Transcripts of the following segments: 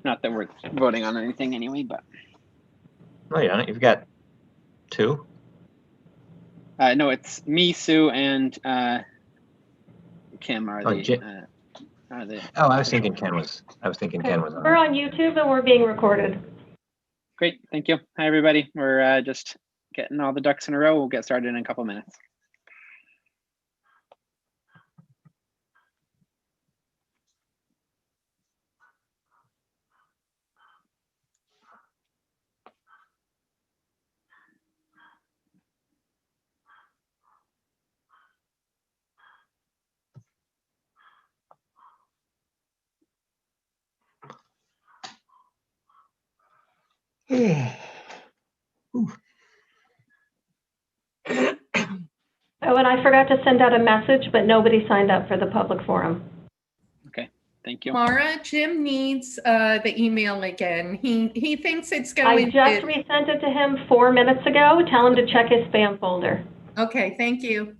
Not that we're voting on anything anyway, but. Oh, yeah, you've got 2. No, it's me, Sue, and Kim are the. Oh, I was thinking Ken was. Ken was on. We're on YouTube and we're being recorded. Great, thank you. Hi, everybody. We're just getting all the ducks in a row. We'll get started in a couple minutes. Oh, and I forgot to send out a message, but nobody signed up for the public forum. Okay, thank you. Mara, Jim needs the email again. He thinks it's going to... I just resent it to him 4 minutes ago. Tell him to check his spam folder. Okay, thank you.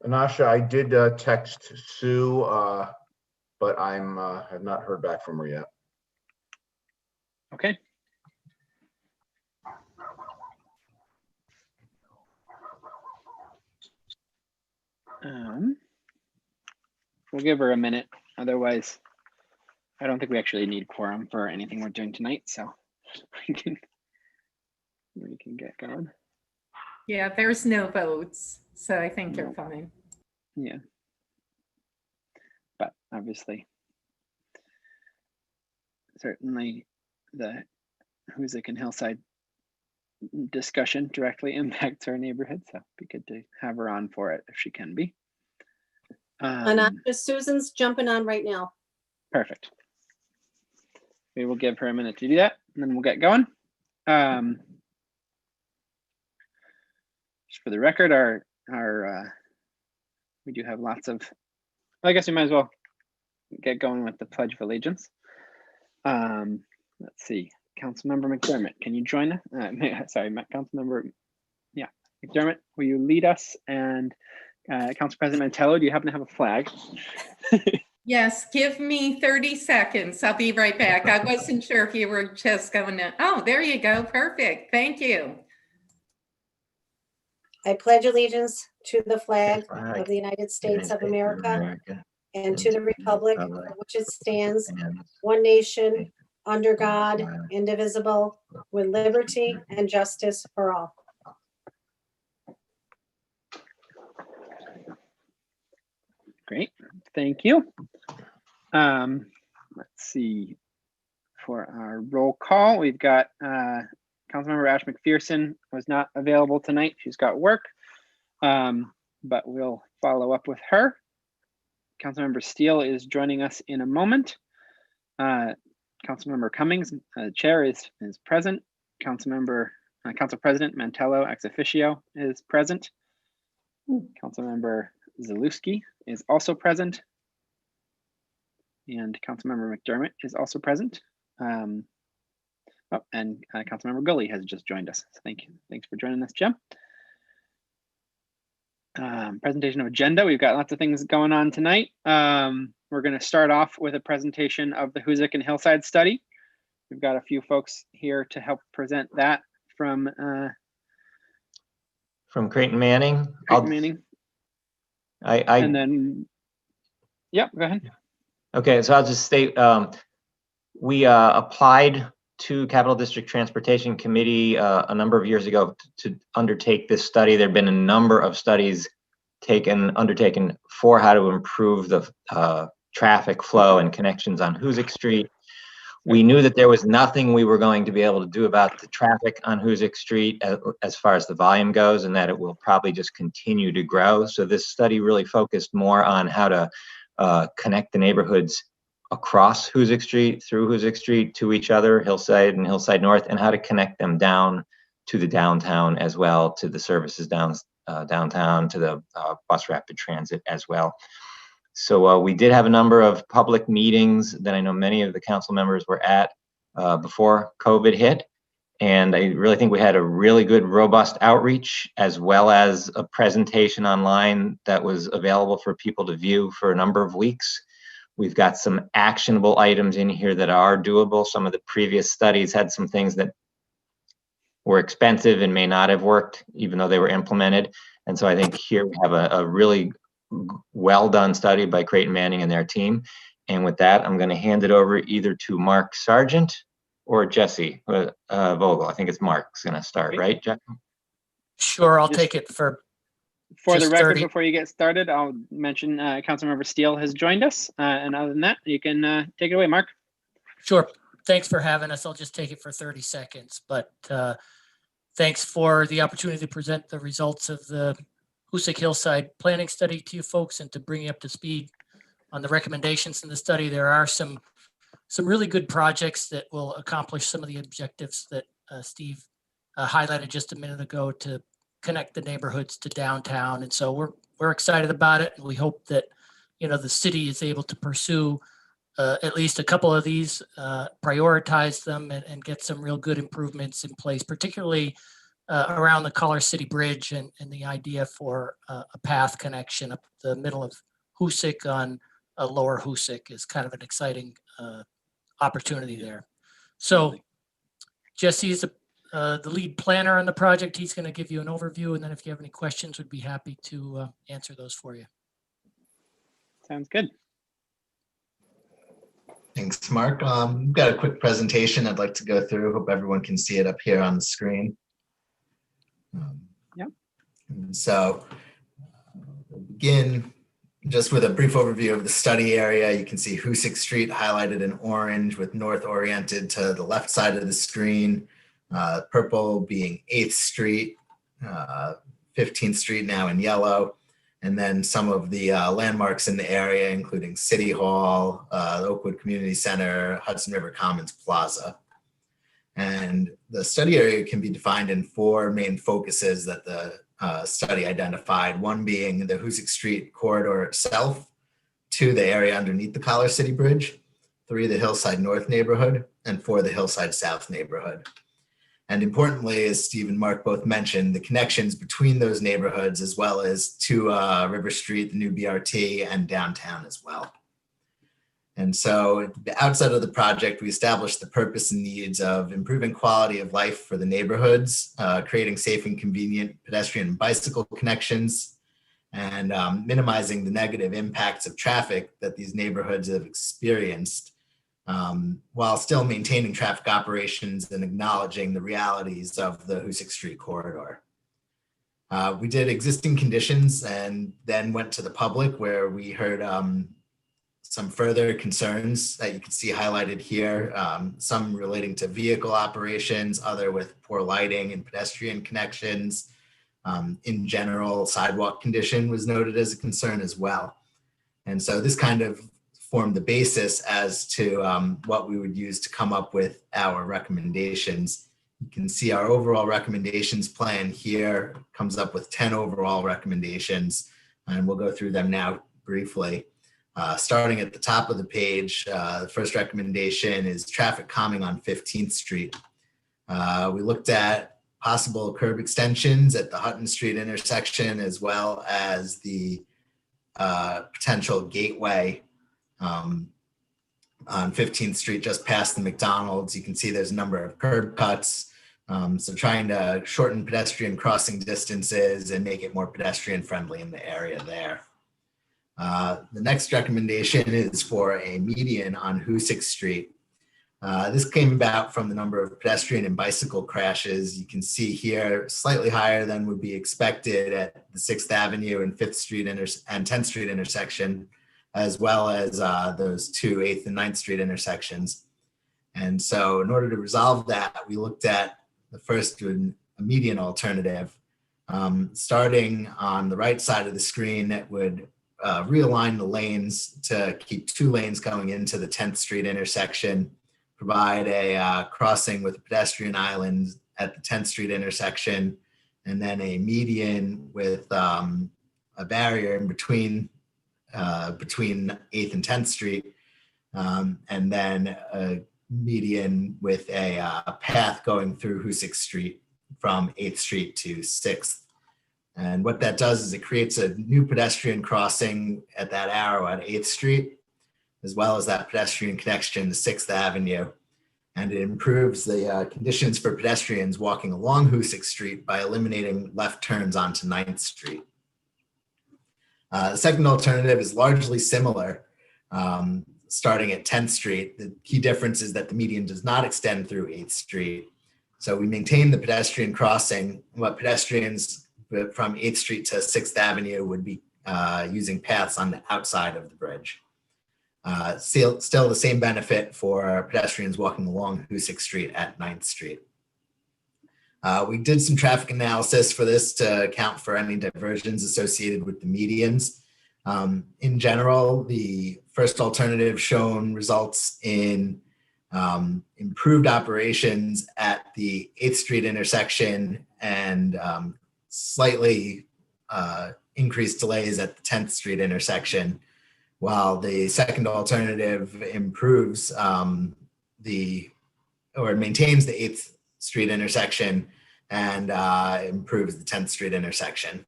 Anasha, I did text Sue, but have not heard back from her yet. Okay. We'll give her a minute. Otherwise, I don't think we actually need quorum for anything we're doing tonight, so we can get going. Yeah, there's no votes, so I think you're fine. Yeah. But obviously, certainly the Hoosick and Hillside discussion directly impacts our neighborhood, so it'd be good to have her on for it if she can be. Susan's jumping on right now. Perfect. We will give her a minute to do that, and then we'll get going. Just for the record, we do have lots of. I guess we might as well get going with the Pledge of Allegiance. Let's see, Councilmember McDermott, can you join us? Sorry, Councilmember, yeah, McDermott, will you lead us? And Council President Mantello, do you happen to have a flag? Yes, give me 30 seconds. I'll be right back. I wasn't sure if you were just going to. Oh, there you go. Perfect. Thank you. I pledge allegiance to the flag of the United States of America and to the republic for which it stands, one nation, under God, indivisible, with liberty and justice for all. Great, thank you. Let's see, for our roll call, we've got Councilmember Ash McPherson was not available tonight. She's got work, but we'll follow up with her. Councilmember Steele is joining us in a moment. Councilmember Cummings, chair, is present. Council President Mantello ex officio is present. Councilmember Zalewski is also present. And Councilmember McDermott is also present. And Councilmember Gully has just joined us. So thank you. Thanks for joining us, Jim. Presentation of agenda. We've got lots of things going on tonight. We're going to start off with a presentation of the Hoosick and Hillside study. We've got a few folks here to help present that from Creighton Manning. And then, yeah, go ahead. Okay, so I'll just state, we applied to Capital District Transportation Committee a number of years ago to undertake this study. There have been a number of studies undertaken for how to improve the traffic flow and connections on Hoosick Street. We knew that there was nothing we were going to be able to do about the traffic on Hoosick Street as far as the volume goes, and that it will probably just continue to grow. So this study really focused more on how to connect the neighborhoods across Hoosick Street, through Hoosick Street to each other, Hillside and Hillside North, and how to connect them down to the downtown as well, to the services downtown, to the bus rapid transit as well. So we did have a number of public meetings that I know many of the council members were at before COVID hit. And I really think we had a really good, robust outreach, as well as a presentation online that was available for people to view for a number of weeks. We've got some actionable items in here that are doable. Some of the previous studies had some things that were expensive and may not have worked, even though they were implemented. And so I think here we have a really well done study by Creighton Manning and their team. And with that, I'm going to hand it over either to Mark Sargent or Jesse Vogel. I think it's Mark's going to start, right, Jeff? Sure, I'll Just take it for the just record, 30. before you get started, I'll mention Councilmember Steele has joined us. And other than that, you can take it away, Mark. Sure. Thanks for having us. I'll just take it for 30 seconds. But thanks for the opportunity to present the results of the Hoosick Hillside planning study to you folks and to bring you up to speed on the recommendations in the study. There are some really good projects that will accomplish some of the objectives that Steve highlighted just a minute ago to connect the neighborhoods to downtown. And so we're excited about it. And we hope that, the city is able to pursue at least a couple of these, prioritize them and get some real good improvements in place, particularly around the Collar City Bridge and the idea for a path connection up the middle of Hoosick on Lower Hoosick is kind of an exciting opportunity there. So Jesse is the lead planner on the project. He's going to give you an overview, and then if you have any questions, we'd be happy to answer those for you. Sounds good. Thanks, Mark. We've got a quick presentation I'd like to go through. Hope everyone can see it up here on the screen. Yep. So we'll begin just with a brief overview of the study area. You can see Hoosick Street highlighted in orange with north oriented to the left side of the screen. Purple being 8th Street, 15th Street now in yellow. And then some of the landmarks in the area, including City Hall, the Oakwood Community Center, Hudson River Commons Plaza. And the study area can be defined in 4 main focuses that the study identified, one being the Hoosick Street corridor itself, 2, the area underneath the Collar City Bridge, 3, the Hillside North neighborhood, and 4, the Hillside South neighborhood. And importantly, as Steve and Mark both mentioned, the connections between those neighborhoods, as well as to River Street, the new BRT, and downtown as well. And so outside of the project, we established the purpose and needs of improving quality of life for the neighborhoods, creating safe and convenient pedestrian and bicycle connections, and minimizing the negative impacts of traffic that these neighborhoods have experienced, while still maintaining traffic operations and acknowledging the realities of the Hoosick Street corridor. We did existing conditions and then went to the public, where we heard some further concerns that you can see highlighted here, some relating to vehicle operations, other with poor lighting and pedestrian connections. In general, sidewalk condition was noted as a concern as well. And so this kind of formed the basis as to what we would use to come up with our recommendations. You can see our overall recommendations plan here comes up with 10 overall recommendations, and we'll go through them now briefly. Starting at the top of the page, the first recommendation is traffic calming on 15th Street. We looked at possible curb extensions at the Hutton Street intersection, as well as the potential gateway on 15th Street, just past the McDonald's. You can see there's a number of curb cuts. So trying to shorten pedestrian crossing distances and make it more pedestrian friendly in the area there. The next recommendation is for a median on Hoosick Street. This came about from the number of pedestrian and bicycle crashes. You can see here slightly higher than would be expected at the 6th Avenue and 5th Street and 10th Street intersection, as well as those 2 8th and 9th Street intersections. And so in order to resolve that, we looked at the first a median alternative. Starting on the right side of the screen, that would realign the lanes to keep 2 lanes going into the 10th Street intersection, provide a crossing with a pedestrian island at the 10th Street intersection, and then a median with a barrier in between 8th and 10th Street, and then a median with a path going through Hoosick Street from 8th Street to 6th. And what that does is it creates a new pedestrian crossing at that arrow at 8th Street, as well as that pedestrian connection to 6th Avenue. And it improves the conditions for pedestrians walking along Hoosick Street by eliminating left turns onto 9th Street. The second alternative is largely similar, starting at 10th Street. The key difference is that the median does not extend through 8th Street. So we maintain the pedestrian crossing, but pedestrians from 8th Street to 6th Avenue would be using paths on the outside of the bridge. Still the same benefit for pedestrians walking along Hoosick Street at 9th Street. We did some traffic analysis for this to account for any diversions associated with the medians. In general, the first alternative shown results in improved operations at the 8th Street intersection and slightly increased delays at the 10th Street intersection, while the second alternative improves maintains the 8th Street intersection and improves the 10th Street intersection.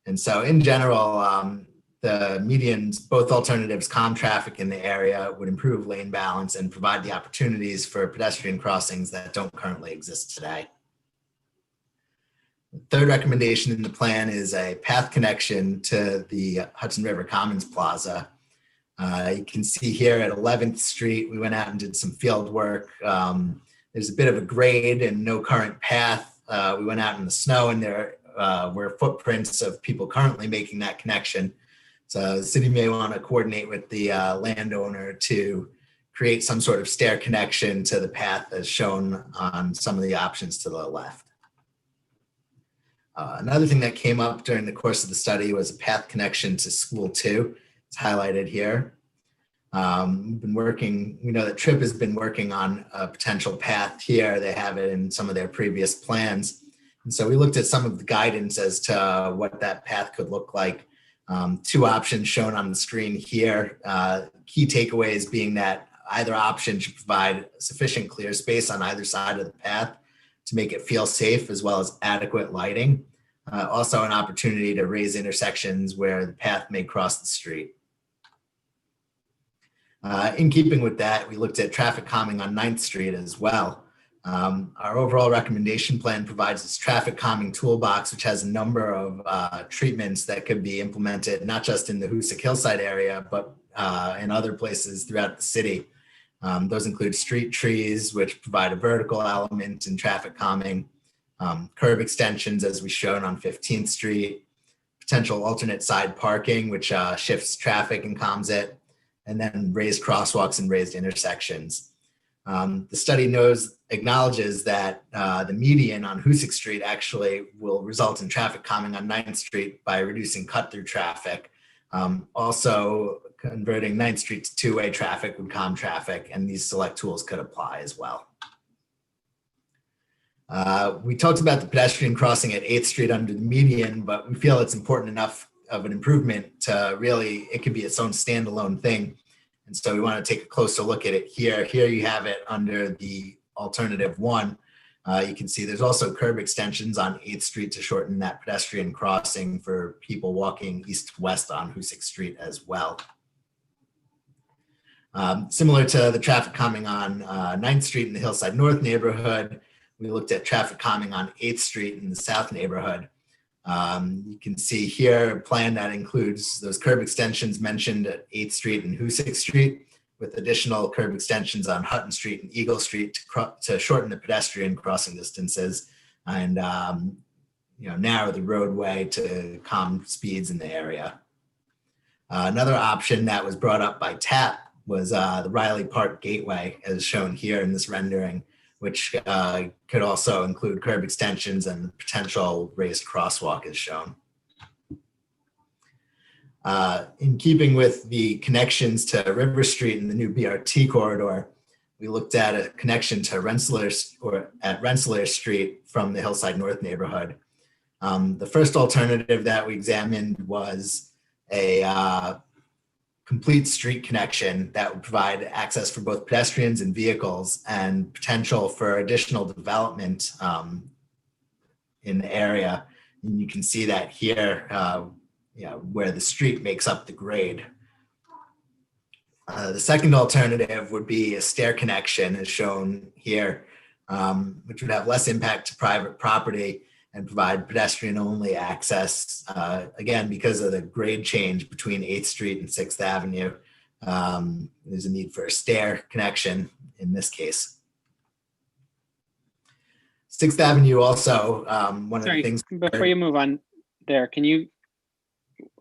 And so in general, the medians, both alternatives calm traffic in the area, would improve lane balance and provide the opportunities for pedestrian crossings that don't currently exist today. The third recommendation in the plan is a path connection to the Hudson River Commons Plaza. You can see here at 11th Street, we went out and did some field work. There's a bit of a grade and no current path. We went out in the snow and there were footprints of people currently making that connection. So the city may want to coordinate with the landowner to create some sort of stair connection to the path as shown on some of the options to the left. Another thing that came up during the course of the study was a path connection to School 2. It's highlighted here. We know that TRIP has been working on a potential path here. They have it in some of their previous plans. And so we looked at some of the guidance as to what that path could look like. 2 options shown on the screen here. Key takeaways being that either option should provide sufficient clear space on either side of the path to make it feel safe, as well as adequate lighting. Also an opportunity to raise intersections where the path may cross the street. In keeping with that, we looked at traffic calming on 9th Street as well. Our overall recommendation plan provides this traffic calming toolbox, which has a number of treatments that could be implemented, not just in the Hoosick Hillside area, but in other places throughout the city. Those include street trees, which provide a vertical element in traffic calming, curb extensions, as we shown on 15th Street, potential alternate side parking, which shifts traffic and calms it, and then raised crosswalks and raised intersections. The study acknowledges that the median on Hoosick Street actually will result in traffic calming on 9th Street by reducing cut-through traffic. Also, converting 9th Street to two-way traffic would calm traffic, and these select tools could apply as well. We talked about the pedestrian crossing at 8th Street under the median, but we feel it's important enough of an improvement to really, it could be its own standalone thing. And so we want to take a closer look at it here. Here you have it under the alternative 1. You can see there's also curb extensions on 8th Street to shorten that pedestrian crossing for people walking east-west on Hoosick Street as well. Similar to the traffic calming on 9th Street in the Hillside North neighborhood, we looked at traffic calming on 8th Street in the South neighborhood. You can see here a plan that includes those curb extensions mentioned at 8th Street and Hoosick Street, with additional curb extensions on Hutton Street and Eagle Street to shorten the pedestrian crossing distances and narrow the roadway to calm speeds in the area. Another option that was brought up by TAP was the Riley Park Gateway, as shown here in this rendering, which could also include curb extensions and potential raised crosswalk as shown. In keeping with the connections to River Street and the new BRT corridor, we looked at a connection to Rensselaer Street from the Hillside North neighborhood. The first alternative that we examined was a complete street connection that would provide access for both pedestrians and vehicles and potential for additional development in the area. And you can see that here, where the street makes up the grade. The second alternative would be a stair connection as shown here, which would have less impact to private property and provide pedestrian only access. Again, because of the grade change between 8th Street and 6th Avenue, there's a need for a stair connection in this case. 6th Avenue also, one of the things— Before you move on there,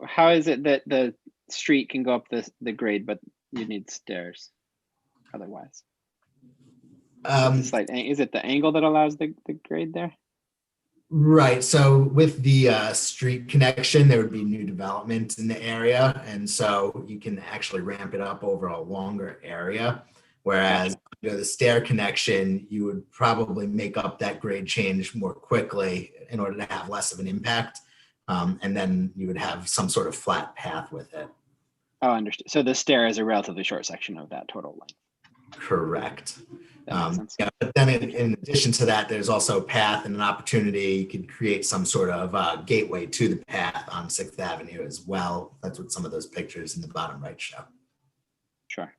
how is it that the street can go up the grade, but you need stairs otherwise? Is it the angle that allows the grade there? Right. So with the street connection, there would be new development in the area. And so you can actually ramp it up over a longer area. Whereas the stair connection, you would probably make up that grade change more quickly in order to have less of an impact. And then you would have some sort of flat path with it. Oh, understood. So the stair is a relatively short section of that total length. Correct. Yeah, but then in addition to that, there's also path and an opportunity. You could create some sort of gateway to the path on 6th Avenue as well. That's what some of those pictures in the bottom right show. Sure.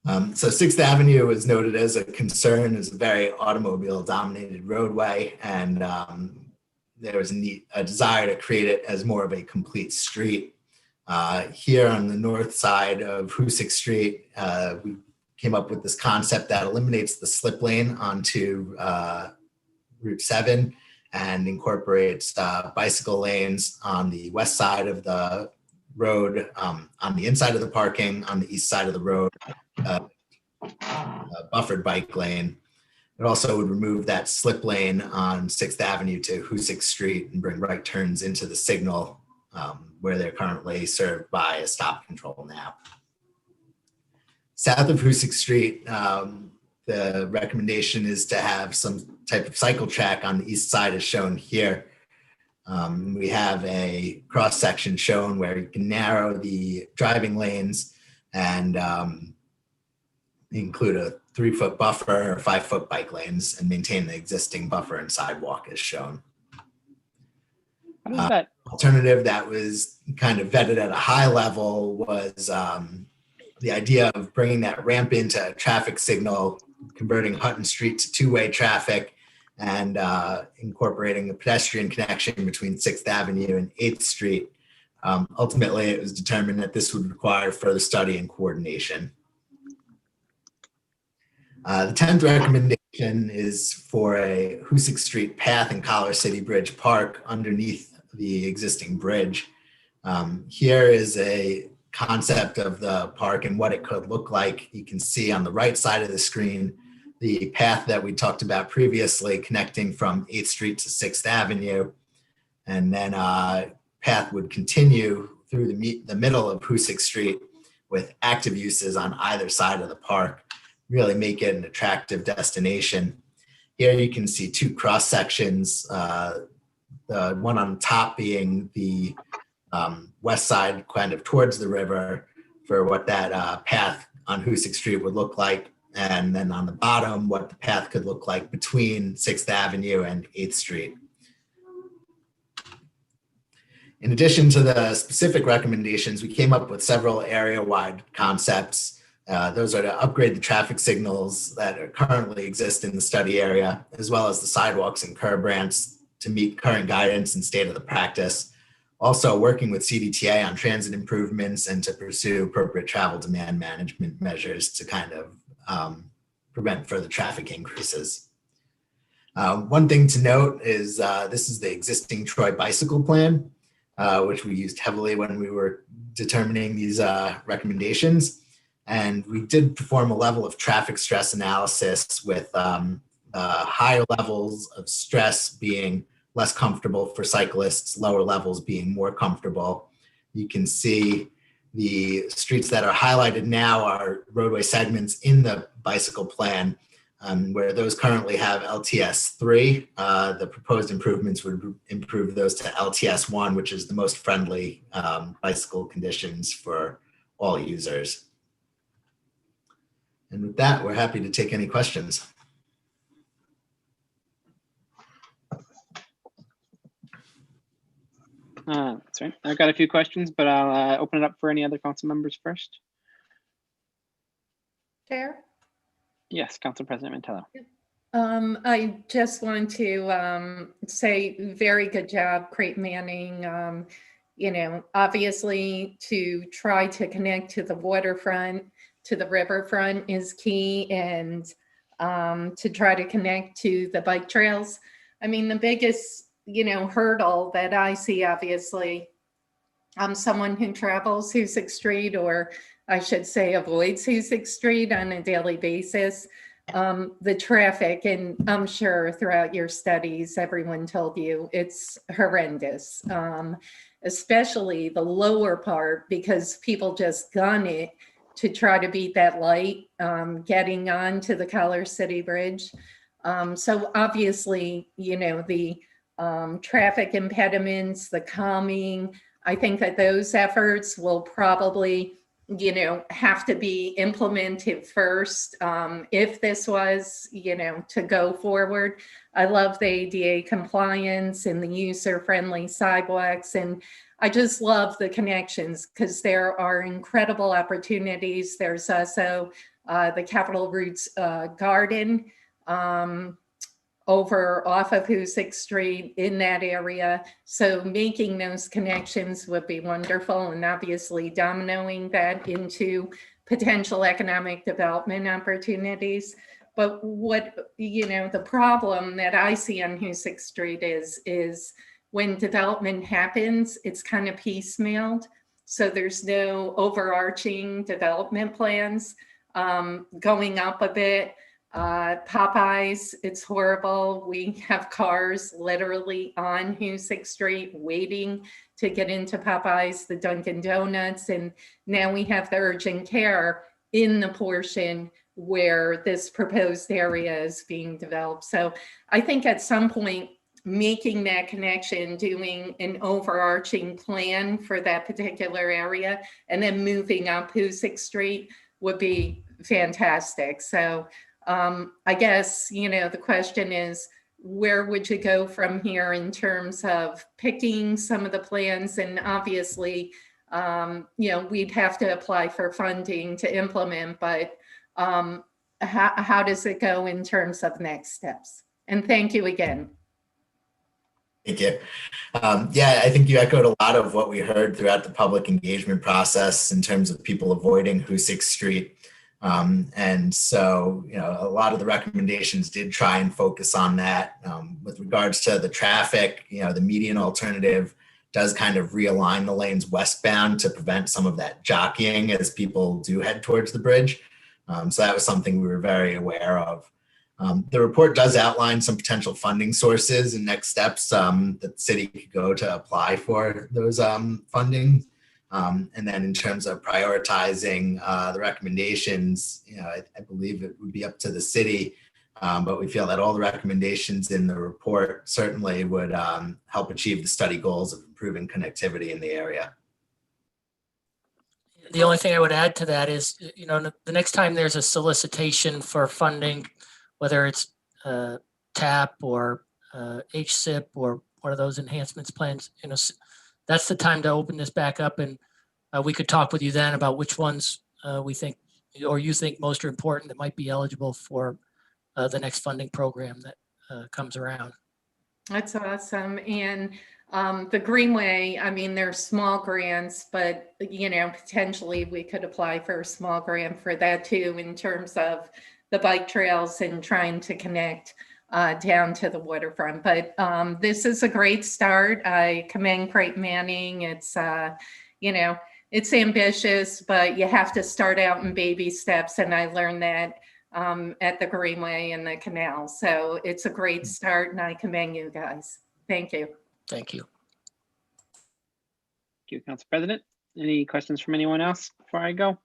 So 6th Avenue is noted as a concern, as a very automobile dominated roadway. And there was a desire to create it as more of a complete street. Here on the north side of Hoosick Street, we came up with this concept that eliminates the slip lane onto Route 7 and incorporates bicycle lanes on the west side of the road, on the inside of the parking, on the east side of the road, a buffered bike lane. It also would remove that slip lane on 6th Avenue to Hoosick Street and bring right turns into the signal where they're currently served by a stop control now. South of Hoosick Street, the recommendation is to have some type of cycle track on the east side as shown here. We have a cross section shown where you can narrow the driving lanes and include a 3-foot buffer or 5-foot bike lanes and maintain the existing buffer and sidewalk as shown. What is that? Alternative that was kind of vetted at a high level was the idea of bringing that ramp into a traffic signal, converting Hutton Street to two-way traffic, and incorporating a pedestrian connection between 6th Avenue and 8th Street. Ultimately, it was determined that this would require further study and coordination. The 10th recommendation is for a Hoosick Street path in Collar City Bridge Park underneath the existing bridge. Here is a concept of the park and what it could look like. You can see on the right side of the screen the path that we talked about previously connecting from 8th Street to 6th Avenue. And then path would continue through the middle of Hoosick Street with active uses on either side of the park, really make it an attractive destination. Here you can see two cross sections, the one on top being the west side kind of towards the river for what that path on Hoosick Street would look like. And then on the bottom, what the path could look like between 6th Avenue and 8th Street. In addition to the specific recommendations, we came up with several area-wide concepts. Those are to upgrade the traffic signals that currently exist in the study area, as well as the sidewalks and curb ramps to meet current guidance and state of the practice. Also working with CDTA on transit improvements and to pursue appropriate travel demand management measures to kind of prevent further traffic increases. One thing to note is this is the existing Troy bicycle plan, which we used heavily when we were determining these recommendations. And we did perform a level of traffic stress analysis with higher levels of stress being less comfortable for cyclists, lower levels being more comfortable. You can see the streets that are highlighted now are roadway segments in the bicycle plan, where those currently have LTS 3. The proposed improvements would improve those to LTS 1, which is the most friendly bicycle conditions for all users. And with that, we're happy to take any questions. That's right. I've got a few questions, but I'll open it up for any other council members first. Chair? Yes, Council President Mantello. I just want to say very good job, Creighton Manning. Obviously to try to connect to the waterfront, to the riverfront is key, and to try to connect to the bike trails. I mean, the biggest, hurdle that I see, obviously, I'm someone who travels Hoosick Street, or I should say avoids Hoosick Street on a daily basis. The traffic, and I'm sure throughout your studies, everyone told you it's horrendous, especially the lower part, because people just gun it to try to beat that light, getting onto the Collar City Bridge. So obviously, the traffic impediments, the calming, I think that those efforts will probably have to be implemented first, if this was, to go forward. I love the ADA compliance and the user-friendly sidewalks, and I just love the connections, because there are incredible opportunities. There's also the Capitol Roots Garden over off of Hoosick Street in that area. So making those connections would be wonderful, and obviously dominoing that into potential economic development opportunities. But what, the problem that I see on Hoosick Street is when development happens, it's kind of piecemealed. So there's no overarching development plans. Going up a bit, Popeyes, it's horrible. We have cars literally on Hoosick Street waiting to get into Popeyes, the Dunkin' Donuts, and now we have the urgent care in the portion where this proposed area is being developed. So I think at some point, making that connection, doing an overarching plan for that particular area, and then moving up Hoosick Street would be fantastic. So I guess, the question is, where would you go from here in terms of picking some of the plans? And obviously, we'd have to apply for funding to implement, but how does it go in terms of next steps? And thank you again. Thank you. Yeah, I think you echoed a lot of what we heard throughout the public engagement process in terms of people avoiding Hoosick Street. And so, a lot of the recommendations did try and focus on that. With regards to the traffic, the median alternative does kind of realign the lanes westbound to prevent some of that jockeying as people do head towards the bridge. So that was something we were very aware of. The report does outline some potential funding sources and next steps that the city could go to apply for those funding. And then in terms of prioritizing the recommendations, I believe it would be up to the city, but we feel that all the recommendations in the report certainly would help achieve the study goals of improving connectivity in the area. The only thing I would add to that is, the next time there's a solicitation for funding, whether it's TAP or HSIP or one of those enhancements plans, that's the time to open this back up, and we could talk with you then about which ones we think, or you think most are important that might be eligible for the next funding program that comes around. That's awesome. And the Greenway, I mean, there's small grants, but, potentially we could apply for a small grant for that too, in terms of the bike trails and trying to connect down to the waterfront. But this is a great start. I commend Creighton Manning. It's, it's ambitious, but you have to start out in baby steps. And I learned that at the Greenway and the canal. So it's a great start, and I commend you guys. Thank you. Thank you. Thank you, Council President. Any questions from anyone else before I go?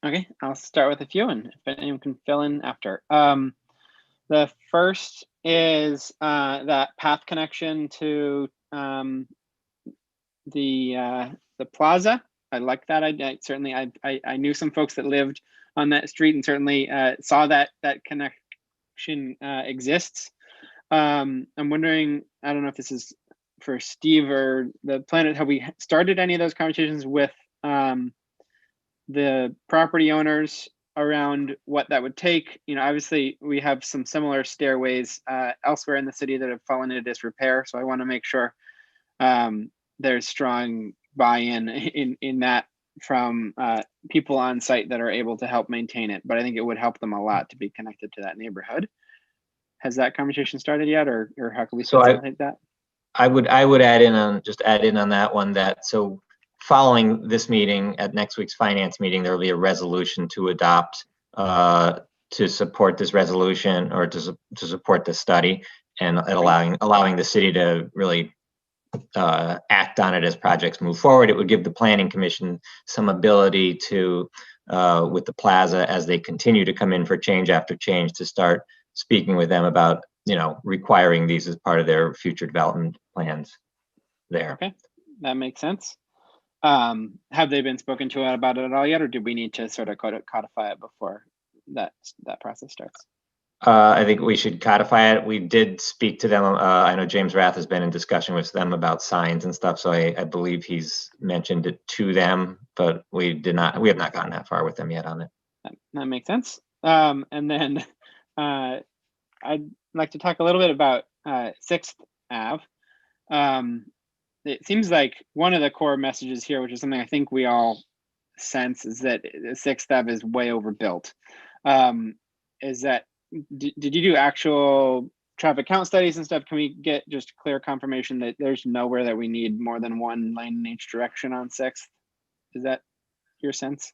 Okay, I'll start with a few, and if anyone can fill in after. The first is that path connection to the Plaza. I like that. I certainly I knew some folks that lived on that street and certainly saw that connection exists. I'm wondering, I don't know if this is for Steve or the planet, have we started any of those conversations with the property owners around what that would take? You know, obviously we have some similar stairways elsewhere in the city that have fallen into disrepair. So I want to make sure there's strong buy-in in that from people on site that are able to help maintain it. But I think it would help them a lot to be connected to that neighborhood. Has that conversation started yet, or how can we facilitate that? I would add in on that one that, so following this meeting, at next week's finance meeting, there will be a resolution to adopt to support this resolution, or to support the study, and allowing the city to really act on it as projects move forward. It would give the Planning Commission some ability to, with the Plaza, as they continue to come in for change after change, to start speaking with them about, you know, requiring these as part of their future development plans there. Okay, that makes sense. Have they been spoken to about it at all yet, or do we need to sort of codify it before that process starts? I think we should codify it. We did speak to them. I know James Rath has been in discussion with them about signs and stuff, so I believe he's mentioned it to them, but we have not gotten that far with them yet on it. That makes sense. And then I'd like to talk a little bit about 6th Ave. It seems like one of the core messages here, which is something I think we all sense, is that 6th Ave is way overbuilt. Is that, did you do actual traffic count studies and stuff? Can we get just clear confirmation that there's nowhere that we need more than one lane in each direction on 6th? Is that your sense?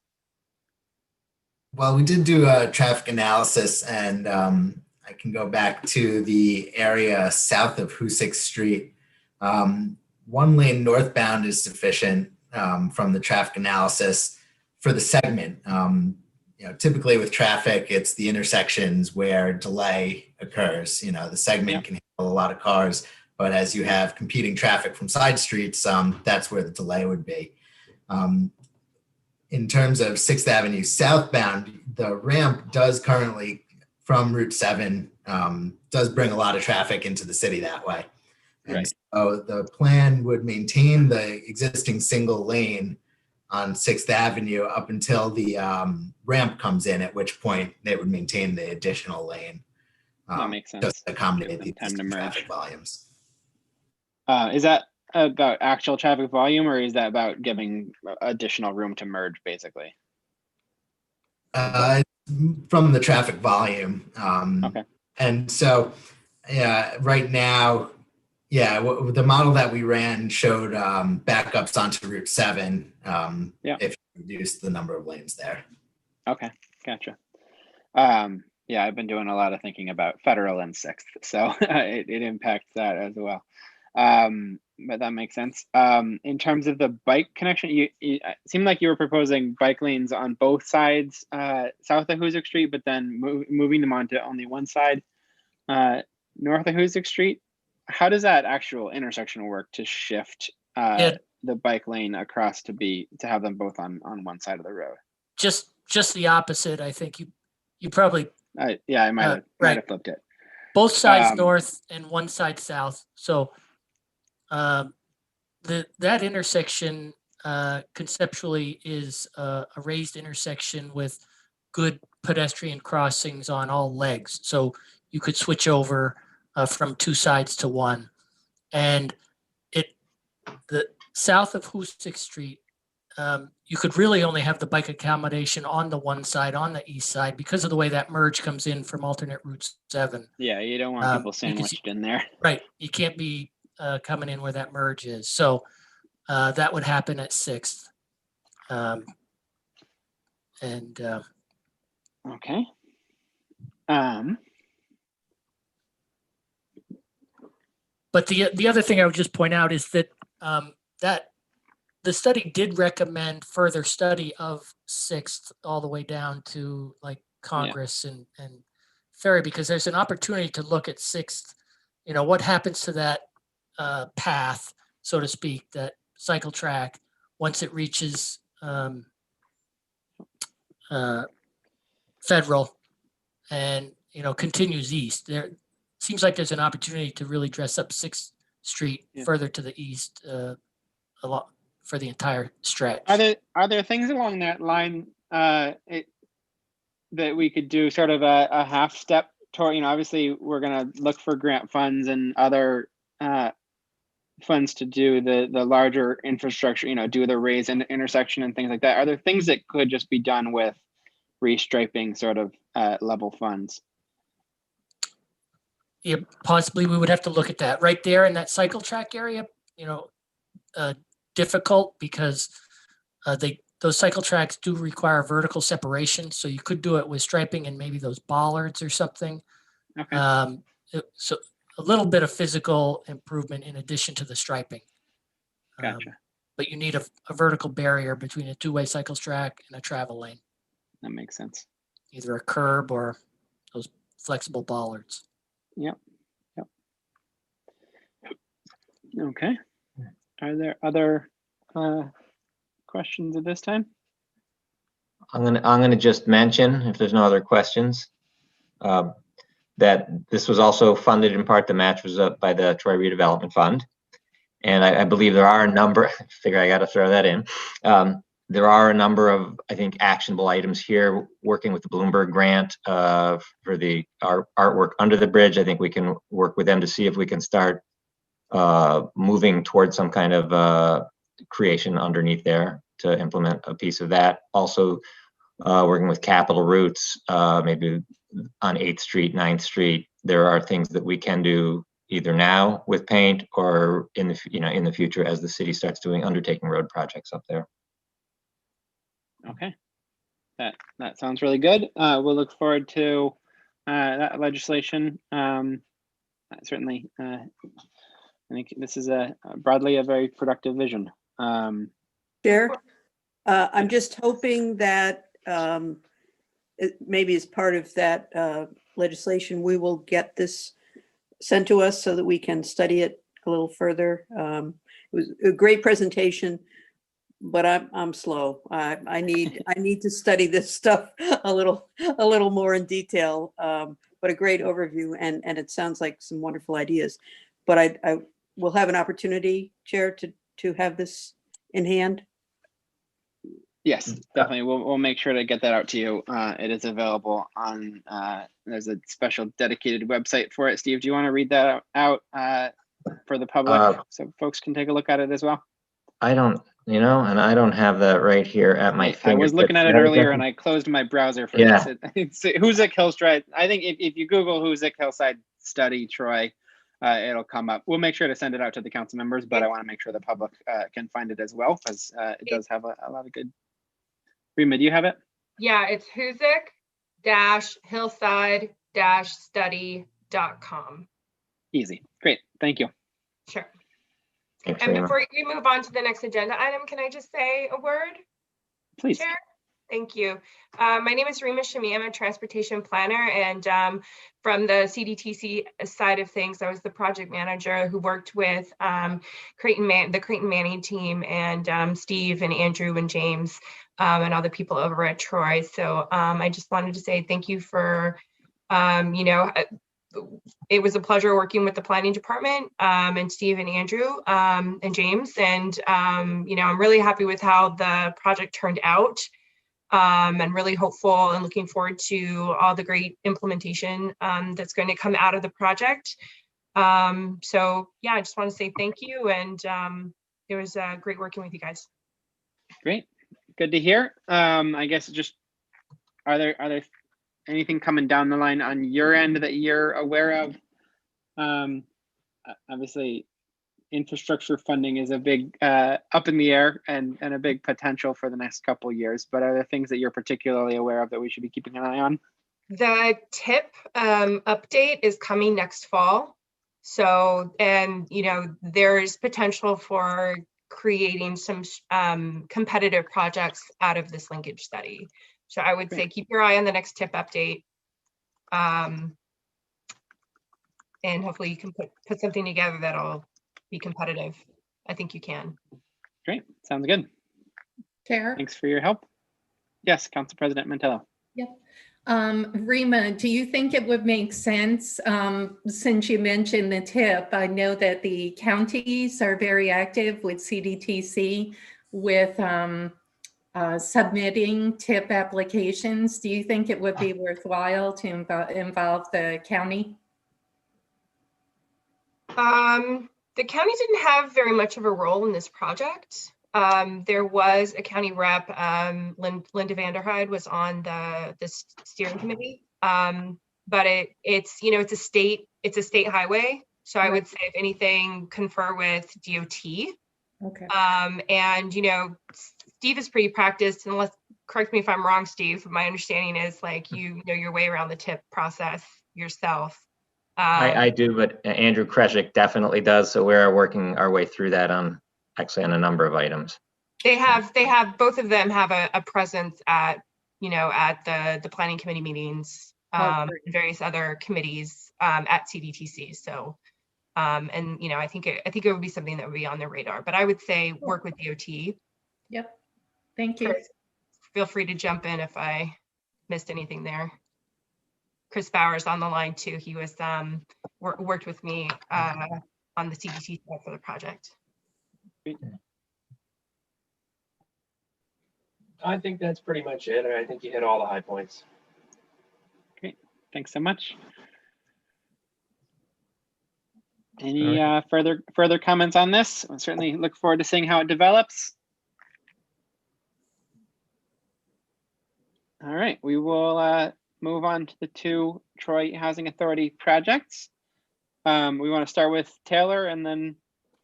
Well, we did do a traffic analysis, and I can go back to the area south of Hoosick Street. One lane northbound is sufficient from the traffic analysis for the segment. You know, typically with traffic, it's the intersections where delay occurs. You know, the segment can handle a lot of cars, but as you have competing traffic from side streets, that's where the delay would be. In terms of 6th Avenue southbound, the ramp does currently, from Route 7, does bring a lot of traffic into the city that way. And right. So the plan would maintain the existing single lane on 6th Avenue up until the ramp comes in, at which point they would maintain the additional lane. That makes sense. Just to accommodate the time to merge. traffic volumes. Is that about actual traffic volume, or is that about giving additional room to merge, basically? From the traffic volume. Okay. And so, yeah, right now, the model that we ran showed backups onto Route 7 if you reduce the number of lanes there. Okay, gotcha. Yeah, I've been doing a lot of thinking about Federal and 6th, so it impacts that as well. But that makes sense. In terms of the bike connection, it seemed like you were proposing bike lanes on both sides south of Hoosick Street, but then moving them onto only one side north of Hoosick Street. How does that actual intersection work to shift the bike lane across to have them both on one side of the road? Just the opposite. I think you probably I might have flipped it. Both sides north and one side south. So that intersection conceptually is a raised intersection with good pedestrian crossings on all legs. So you could switch over from two sides to one. And the south of Hoosick Street, you could really only have the bike accommodation on the one side, on the east side, because of the way that merge comes in from alternate Route 7. Yeah, you don't want people sandwiched in there. Right. You can't be coming in where that merge is. So that would happen at 6th. Okay. But the other thing I would just point out is that that the study did recommend further study of 6th all the way down to like Congress and Ferry, because there's an opportunity to look at 6th, what happens to that path, so to speak, that cycle track once it reaches Federal and, continues east. There seems like there's an opportunity to really dress up 6th Street further to the east a lot for the entire stretch. Are there things along that line that we could do sort of a half step toward, obviously we're going to look for grant funds and other funds to do the larger infrastructure, do the raise and intersection and things like that. Are there things that could just be done with restriping sort of level funds? Yeah, possibly we would have to look at that right there in that cycle track area, difficult because those cycle tracks do require vertical separation. So you could do it with striping and maybe those bollards or something. Okay. So a little bit of physical improvement in addition to the striping. Gotcha. But you need a vertical barrier between a two-way cycle track and a travel lane. That makes sense. Either a curb or those flexible bollards. Yep. Okay. Are there other questions at this time? I'm gonna just mention, if there's no other questions, that this was also funded in part. The match was up by the Troy Redevelopment Fund, and I believe there are a number. Figure I got to throw that in. There are a number of, I think, actionable items here. Working with the Bloomberg grant for the artwork under the bridge, I think we can work with them to see if we can start moving towards some kind of creation underneath there to implement a piece of that. Also, working with Capital Routes, maybe on 8th Street, 9th Street, there are things that we can do either now with paint or in the future as the city starts undertaking road projects up there. Okay, that sounds really good. We'll look forward to that legislation. Certainly, I think this is broadly a very productive vision. Chair, I'm just hoping that maybe as part of that legislation, we will get this sent to us so that we can study it a little further. It was a great presentation, but I'm slow. I need to study this stuff a little more in detail. But a great overview, and it sounds like some wonderful ideas. But I will have an opportunity, Chair, to have this in hand. Yes, definitely. We'll make sure to get that out to you. It is available on, there's a special dedicated website for it. Steve, do you want to read that out for the public so folks can take a look at it as well? I don't, and I don't have that right here at my fingertips. I was looking at it earlier and I closed my browser for this. It's Hoosick Hillside. I think if you Google Hoosick Hillside Study Troy, it'll come up. We'll make sure to send it out to the council members, but I want to make sure the public can find it as well, because it does have a lot of good. Rima, do you have it? Yeah, it's Hoosick-hillside-study.com. Easy. Great. Thank you. Sure. Thanks, and before we move on to the next agenda item, can I just say a word? Please. Chair? Thank you. My name is Rima Shami. I'm a transportation planner, and from the CDTC side of things, I was the project manager who worked with the Creighton Manning team, and Steve and Andrew and James and other people over at Troy. So I just wanted to say thank you for, it was a pleasure working with the planning department and Steve and Andrew and James. And, I'm really happy with how the project turned out. And really hopeful and looking forward to all the great implementation that's going to come out of the project. So yeah, I just want to say thank you, and it was great working with you guys. Great, good to hear. I guess just are there anything coming down the line on your end that you're aware of? Obviously, infrastructure funding is a big up in the air and a big potential for the next couple of years, but are there things that you're particularly aware of that we should be keeping an eye on? The TIP update is coming next fall. So, and, there's potential for creating some competitive projects out of this linkage study. So I would say keep your eye on the next tip update. And hopefully you can put something together that'll be competitive. I think you can. Great, sounds good. Chair? Thanks for your help. Yes, Council President Mantello. Yep. Rima, do you think it would make sense, since you mentioned the tip, I know that the counties are very active with CDTC with submitting tip applications. Do you think it would be worthwhile to involve the county? The county didn't have very much of a role in this project. There was a county rep, Linda Vanderhyde was on the steering committee. But it's a state highway. So I would say if anything, confer with DOT. Okay. And Steve is pretty practiced, and correct me if I'm wrong, Steve, but my understanding is like you know your way around the tip process yourself. I do, but Andrew Kreshik definitely does. So we're working our way through that actually on a number of items. They have both of them have a presence at the planning committee meetings, and various other committees at CDTC. So and I think it would be something that would be on their radar, but I would say work with DOT. Yep. Thank you. Chris, feel free to jump in if I missed anything there. Chris Bowers on the line too. He was worked with me on the CDT side for the project. I think that's pretty much it. I think you hit all the high points. Great, thanks so much. Any further comments on this? I certainly look forward to seeing how it develops. All right, we will move on to the two Troy Housing Authority projects. We want to start with Taylor and then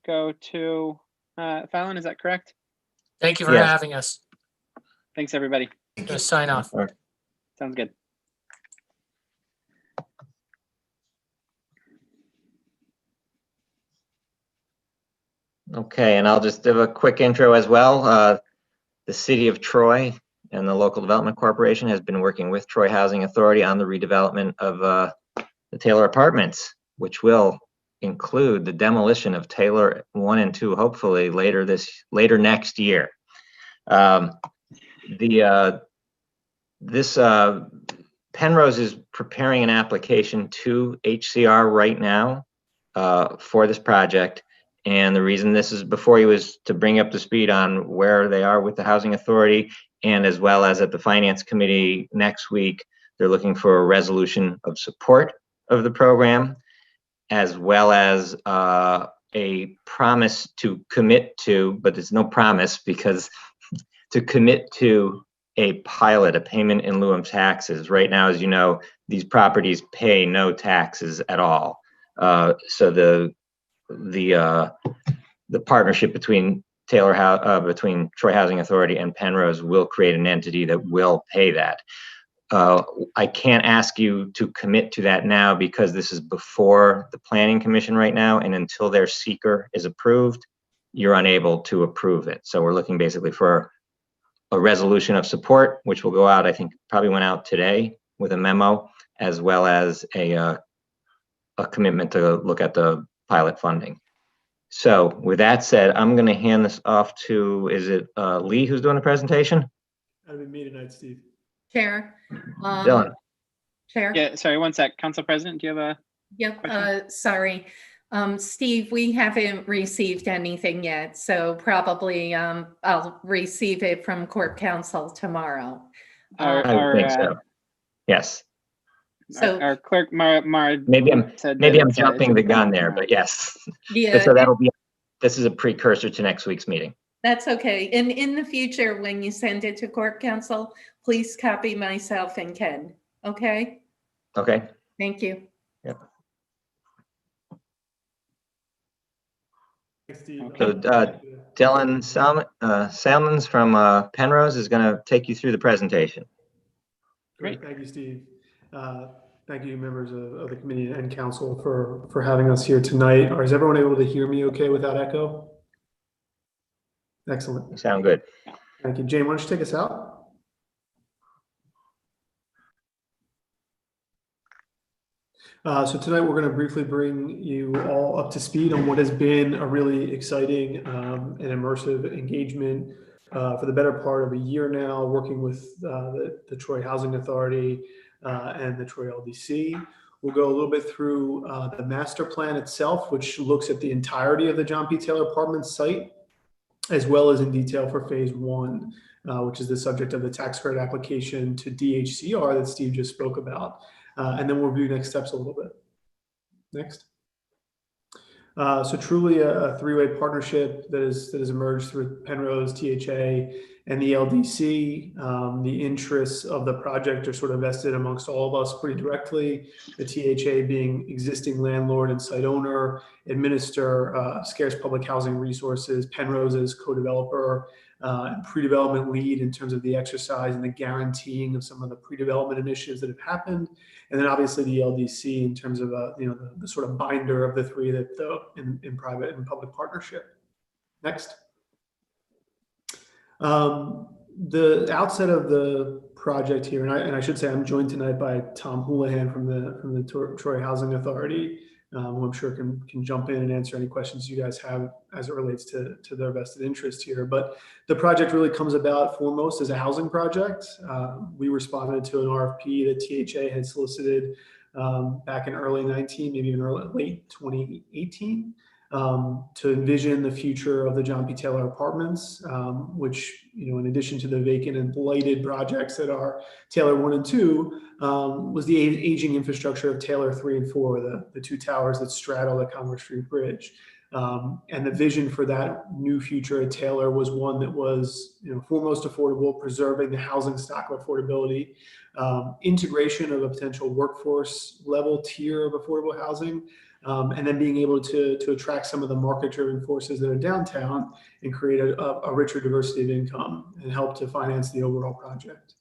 go to Fallon, is that correct? Thank you for having us. Thanks, everybody. Just sign off. Sounds good. Okay, and I'll just give a quick intro as well. The City of Troy and the Local Development Corporation has been working with Troy Housing Authority on the redevelopment of the Taylor Apartments, which will include the demolition of Taylor 1 and 2, hopefully later next year. Penrose is preparing an application to HCR right now for this project. And the reason this is before you is to bring up to speed on where they are with the Housing Authority, and as well as at the Finance Committee next week, they're looking for a resolution of support of the program, as well as a promise to commit to, but there's no promise because to commit to a pilot, a payment in lieu of taxes. Right now, as you know, these properties pay no taxes at all. So the partnership between between Troy Housing Authority and Penrose will create an entity that will pay that. I can't ask you to commit to that now because this is before the Planning Commission right now, and until their seeker is approved, you're unable to approve it. So we're looking basically for a resolution of support, which will go out, I think probably went out today with a memo, as well as a commitment to look at the pilot funding. So with that said, I'm going to hand this off to, is it Lee who's doing the presentation? That'd be me tonight, Steve. Chair. Dylan. Chair. Yeah, sorry, one sec. Council President, do you have a Yep, sorry. Steve, we haven't received anything yet, so probably I'll receive it from Corp Counsel tomorrow. I think so. Yes. So our clerk Mara maybe I'm jumping the gun there, but yes. Yeah. So this is a precursor to next week's meeting. That's okay. And in the future, when you send it to Corp Counsel, please copy myself and Ken. Okay? Okay. Thank you. Yep. Thanks, Steve. So Dylan Salmons from Penrose is going to take you through the presentation. Great. Thank you, Steve. Thank you, members of the committee and council for having us here tonight. Is everyone able to hear me okay without echo? Excellent. You sound good. Thank you. Jane, why don't you take us out? So tonight we're going to briefly bring you all up to speed on what has been a really exciting and immersive engagement for the better part of a year now, working with the Troy Housing Authority and the Troy LDC. We'll go a little bit through the master plan itself, which looks at the entirety of the John P. Taylor Apartments site, as well as in detail for phase one, which is the subject of the tax credit application to DHCR that Steve just spoke about. And then we'll review next steps a little bit. Next. So truly a three-way partnership that has emerged through Penrose, THA, and the LDC. The interests of the project are sort of vested amongst all of us pretty directly. The THA being existing landlord and site owner, administer scarce public housing resources, Penrose's co-developer, and pre-development lead in terms of the exercise and the guaranteeing of some of the pre-development initiatives that have happened. And then obviously the LDC in terms of the sort of binder of the three that in private and public partnership. Next. The outset of the project here, and I should say I'm joined tonight by Tom Houlihan from the Troy Housing Authority, who I'm sure can jump in and answer any questions you guys have as it relates to their vested interest here. But the project really comes about foremost as a housing project. We responded to an RFP that THA had solicited back in early 19, maybe even late 2018. To envision the future of the John P. Taylor Apartments, which, in addition to the vacant and blighted projects that are Taylor 1 and 2, was the aging infrastructure of Taylor 3 and 4, the two towers that straddle the Commerce Street Bridge. And the vision for that new future at Taylor was one that was, foremost affordable, preserving the housing stock of affordability, integration of a potential workforce level tier of affordable housing, and then being able to attract some of the market-driven forces that are downtown and create a richer diversity of income and help to finance the overall project.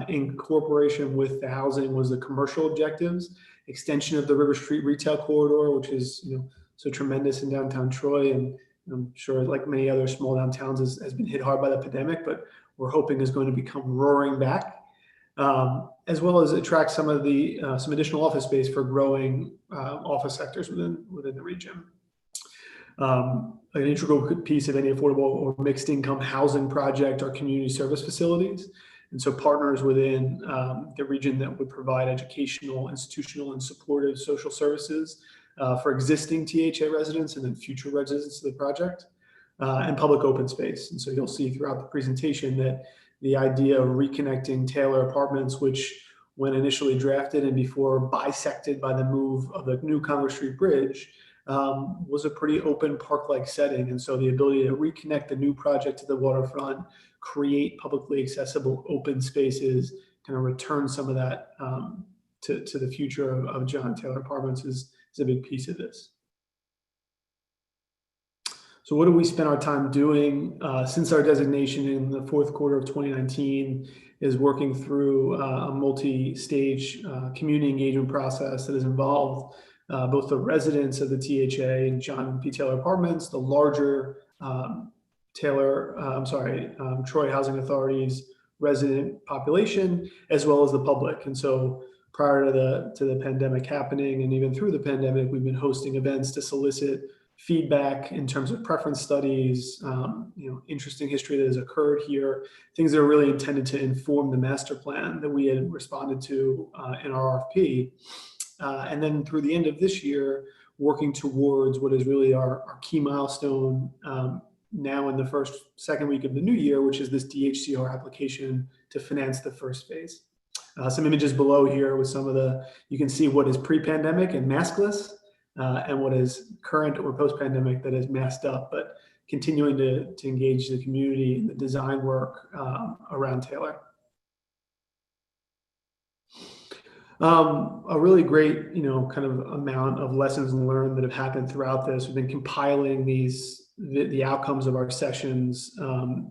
In cooperation with the housing was the commercial objectives, extension of the River Street retail corridor, which is so tremendous in downtown Troy, and I'm sure like many other small downtowns has been hit hard by the pandemic, but we're hoping is going to become roaring back. As well as attract some of the some additional office space for growing office sectors within the region. An integral piece of any affordable or mixed income housing project are community service facilities. And so partners within the region that would provide educational, institutional, and supportive social services for existing THA residents and then future residents of the project, and public open space. And so you'll see throughout the presentation that the idea of reconnecting Taylor Apartments, which when initially drafted and before bisected by the move of the new Commerce Street Bridge, was a pretty open park-like setting. And so the ability to reconnect the new project to the waterfront, create publicly accessible open spaces, kind of return some of that to the future of John Taylor Apartments is a big piece of this. So what do we spend our time doing since our designation in the fourth quarter of 2019 is working through a multi-stage community engagement process that has involved both the residents of the THA and John P. Taylor Apartments, the larger Troy Housing Authority's resident population, as well as the public. And so prior to the pandemic happening, and even through the pandemic, we've been hosting events to solicit feedback in terms of preference studies, interesting history that has occurred here, things that are really intended to inform the master plan that we had responded to in our RFP. And then through the end of this year, working towards what is really our key milestone now in the second week of the new year, which is this DHCR application to finance the first phase. Some images below here with some of you can see what is pre-pandemic and maskless, and what is current or post-pandemic that is masked up, but continuing to engage the community in the design work around Taylor. A really great, kind of amount of lessons learned that have happened throughout this. We've been compiling the outcomes of our sessions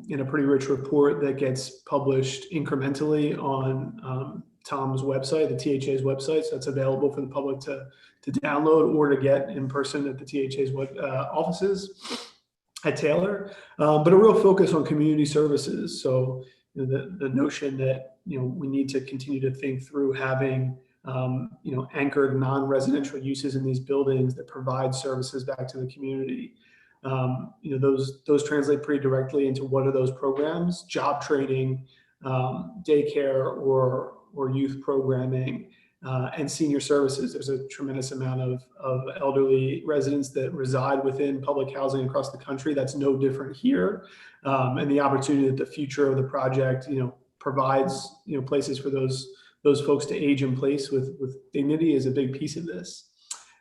in a pretty rich report that gets published incrementally on Tom's website, the THA's website. So it's available for the public to download or to get in person at the THA's offices at Taylor. But a real focus on community services. So the notion that we need to continue to think through having anchored non-residential uses in these buildings that provide services back to the community. Those translate pretty directly into what are those programs: job training, daycare or youth programming, and senior services. There's a tremendous amount of elderly residents that reside within public housing across the country. That's no different here. And the opportunity that the future of the project, provides, places for those folks to age in place with dignity is a big piece of this.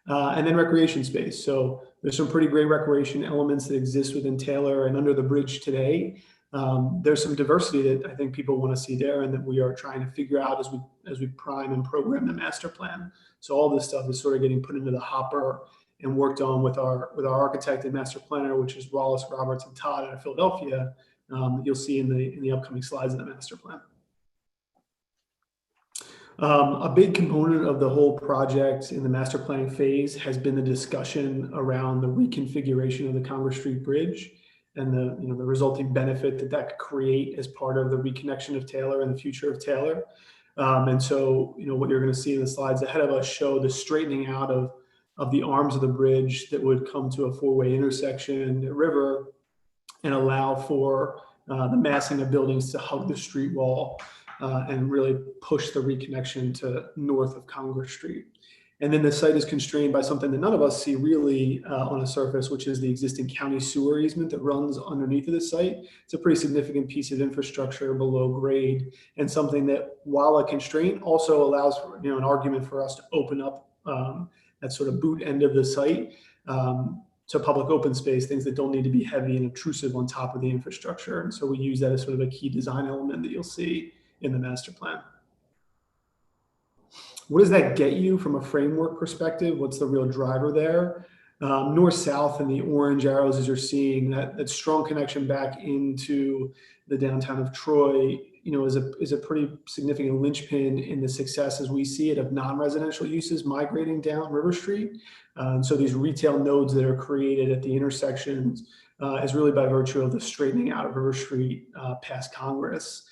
And then recreation space. So there's some pretty great recreation elements that exist within Taylor and under the bridge today. There's some diversity that I think people want to see there, and that we are trying to figure out as we prime and program the master plan. So all this stuff is sort of getting put into the hopper and worked on with our architect and master planner, which is Wallace, Roberts, and Todd out of Philadelphia. You'll see in the upcoming slides of the master plan. A big component of the whole project in the master planning phase has been the discussion around the reconfiguration of the Congress Street Bridge and the resulting benefit that could create as part of the reconnection of Taylor and the future of Taylor. And so, what you're going to see in the slides ahead of us show the straightening out of the arms of the bridge that would come to a four-way intersection at River and allow for the massing of buildings to hug the street wall and really push the reconnection to north of Congress Street. And then the site is constrained by something that none of us see really on a surface, which is the existing county sewer easement that runs underneath of the site. It's a pretty significant piece of infrastructure below grade, and something that, while a constraint, also allows for an argument for us to open up that sort of boot end of the site to public open space, things that don't need to be heavy and obtrusive on top of the infrastructure. And so we use that as sort of a key design element that you'll see in the master plan. What does that get you from a framework perspective? What's the real driver there? North-south and the orange arrows, as you're seeing, that strong connection back into the downtown of Troy, is a pretty significant linchpin in the success, as we see it, of non-residential uses migrating down River Street. And so these retail nodes that are created at the intersections is really by virtue of the straightening out of River Street past Congress.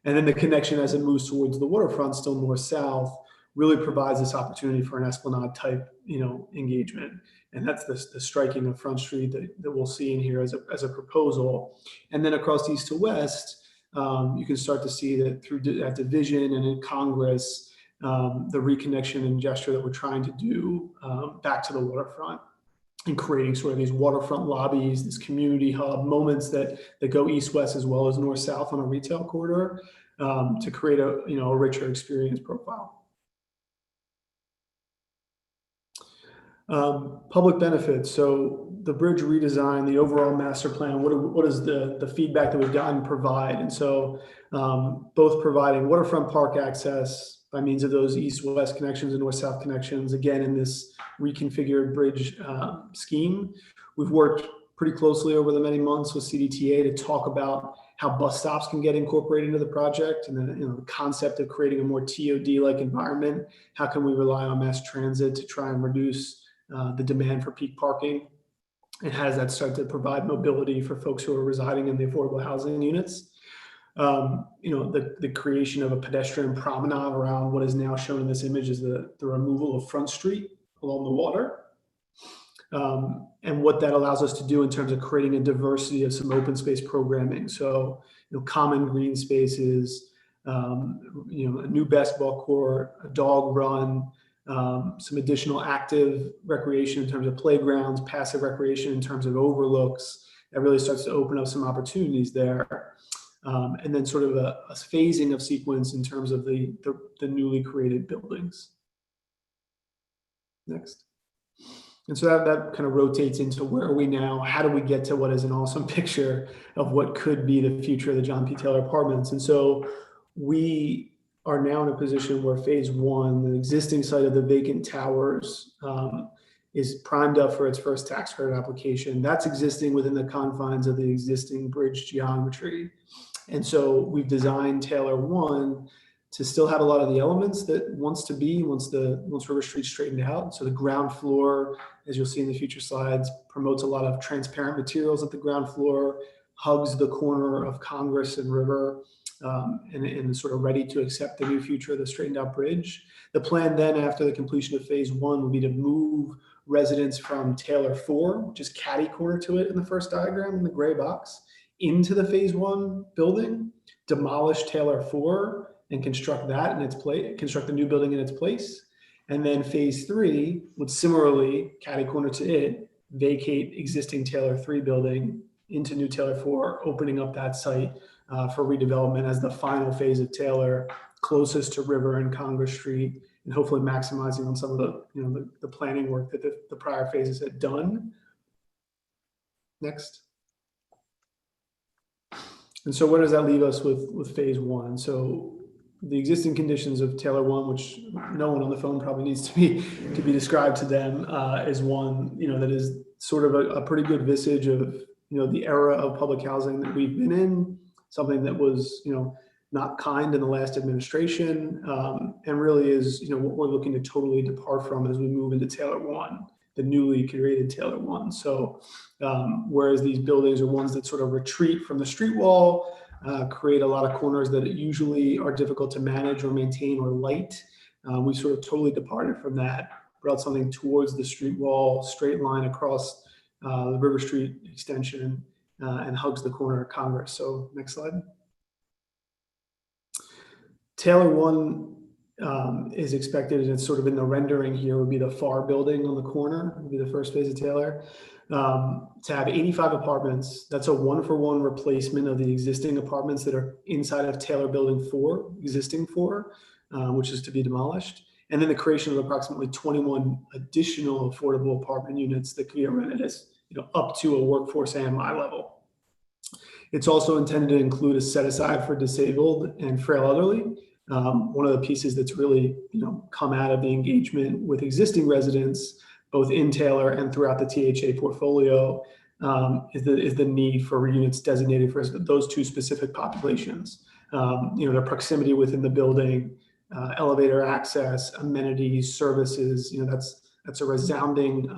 And then the connection as it moves towards the waterfront, still north-south, really provides this opportunity for an Esplanade type, engagement. And that's the striking of Front Street that we'll see in here as a proposal. And then across east to west, you can start to see that through that division and in Congress, the reconnection and gesture that we're trying to do back to the waterfront, and creating sort of these waterfront lobbies, this community hub moments that go east-west as well as north-south on a retail corridor to create a richer experience profile. Public benefits. So the bridge redesign, the overall master plan, what is the feedback that we've gotten provide? And so both providing waterfront park access by means of those east-west connections and north-south connections, again, in this reconfigured bridge scheme. We've worked pretty closely over the many months with CDTA to talk about how bus stops can get incorporated into the project, and then the concept of creating a more TOD-like environment. How can we rely on mass transit to try and reduce the demand for peak parking? And how does that start to provide mobility for folks who are residing in the affordable housing units? The creation of a pedestrian promenade around what is now shown in this image is the removal of Front Street along the water. And what that allows us to do in terms of creating a diversity of some open space programming. So, common green spaces, a new basketball court, a dog run, some additional active recreation in terms of playgrounds, passive recreation in terms of overlooks. That really starts to open up some opportunities there. And then sort of a phasing of sequence in terms of the newly created buildings. Next. And so that kind of rotates into where are we now? How do we get to what is an awesome picture of what could be the future of the John P. Taylor Apartments? And so we are now in a position where phase one, the existing site of the vacant towers, is primed up for its first tax credit application. That's existing within the confines of the existing bridge geometry. And so we've designed Taylor 1 to still have a lot of the elements that wants River Street straightened out. So the ground floor, as you'll see in the future slides, promotes a lot of transparent materials at the ground floor, hugs the corner of Congress and River, and sort of ready to accept the new future of the straightened out bridge. The plan then, after the completion of phase 1, would be to move residents from Taylor 4, which is catty corner to it in the first diagram in the gray box, into the phase 1 building, demolish Taylor 4 and construct that in its place, construct the new building in its place. And then phase 3 would similarly, catty corner to it, vacate existing Taylor 3 building into new Taylor 4, opening up that site for redevelopment as the final phase of Taylor, closest to River and Congress Street, and hopefully maximizing on some of the planning work that the prior phases had done. Next. And so what does that leave us with phase 1? So the existing conditions of Taylor 1, which no one on the phone probably needs to be described to them, is one that is sort of a pretty good visage of the era of public housing that we've been in, something that was not kind in the last administration, and really is what we're looking to totally depart from as we move into Taylor 1, the newly created Taylor 1. So whereas these buildings are ones that sort of retreat from the street wall, create a lot of corners that usually are difficult to manage or maintain or light, we sort of totally departed from that, brought something towards the street wall, straight line across the River Street extension, and hugs the corner of Congress. So next slide. Taylor 1 is expected, and it's sort of in the rendering here, would be the far building on the corner, would be the first phase of Taylor, to have 85 apartments. That's a 1-for-1 replacement of the existing apartments that are inside of Taylor Building 4, existing 4, which is to be demolished. And then the creation of approximately 21 additional affordable apartment units that could be rented as up to a workforce AMI level. It's also intended to include a set aside for disabled and frail elderly. One of the pieces that's really come out of the engagement with existing residents, both in Taylor and throughout the THA portfolio, is the need for units designated for those two specific populations. Their proximity within the building, elevator access, amenities, services. That's a resounding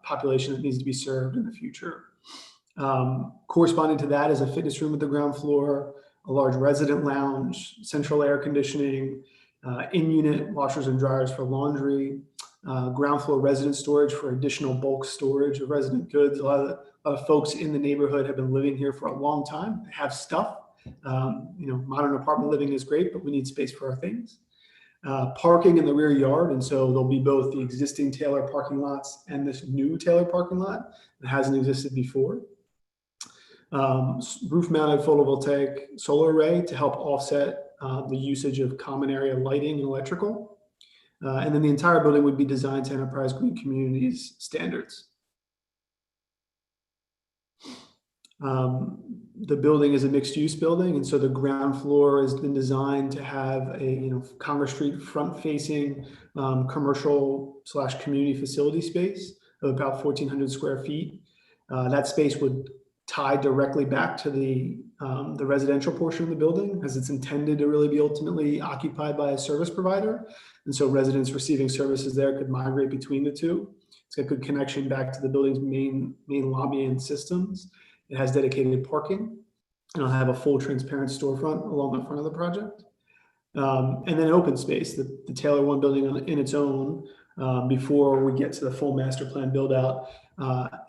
population that needs to be served in the future. Corresponding to that is a fitness room at the ground floor, a large resident lounge, central air conditioning, in-unit washers and dryers for laundry, ground floor resident storage for additional bulk storage of resident goods. A lot of folks in the neighborhood have been living here for a long time, have stuff. Modern apartment living is great, but we need space for our things. Parking in the rear yard, and so there'll be both the existing Taylor parking lots and this new Taylor parking lot that hasn't existed before. Roof-mounted photovoltaic solar array to help offset the usage of common area lighting and electrical. And then the entire building would be designed to Enterprise Green Communities standards. The building is a mixed-use building, and so the ground floor has been designed to have a Congress Street front-facing commercial/community facility space of about 1,400 square feet. That space would tie directly back to the residential portion of the building, as it's intended to really be ultimately occupied by a service provider, and so residents receiving services there could migrate between the two. It's got good connection back to the building's main lobby and systems. It has dedicated parking, and it'll have a full transparent storefront along the front of the project. And then open space, the Taylor 1 building in its own, before we get to the full master plan build out,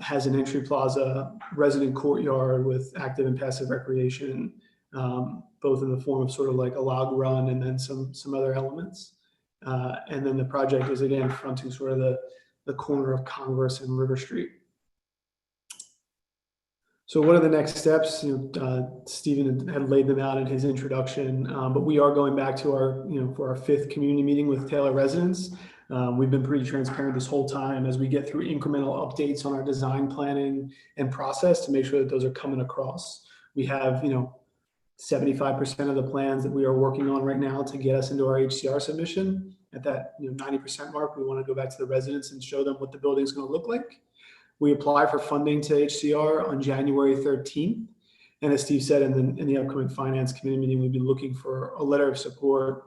has an entry plaza, resident courtyard with active and passive recreation, both in the form of sort of like a log run and then some other elements. And then the project is again fronting sort of the corner of Congress and River Street. So what are the next steps? Stephen had laid them out in his introduction, but we are going back to our, for our 5th community meeting with Taylor residents. We've been pretty transparent this whole time as we get through incremental updates on our design planning and process to make sure that those are coming across. We have, 75% of the plans that we are working on right now to get us into our HCR submission. At that 90% mark, we want to go back to the residents and show them what the building is going to look like. We apply for funding to HCR on January 13th. And as Steve said, in the upcoming finance committee meeting, we'd be looking for a letter of support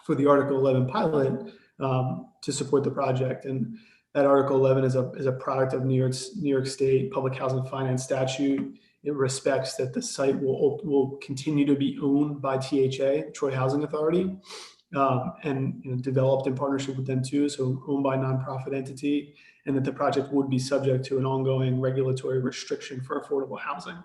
for the Article 11 pilot to support the project. And that Article 11 is a product of New York State Public Housing Finance Statute. It respects that the site will continue to be owned by THA, Troy Housing Authority, and developed in partnership with them too, so owned by a nonprofit entity, and that the project would be subject to an ongoing regulatory restriction for affordable housing.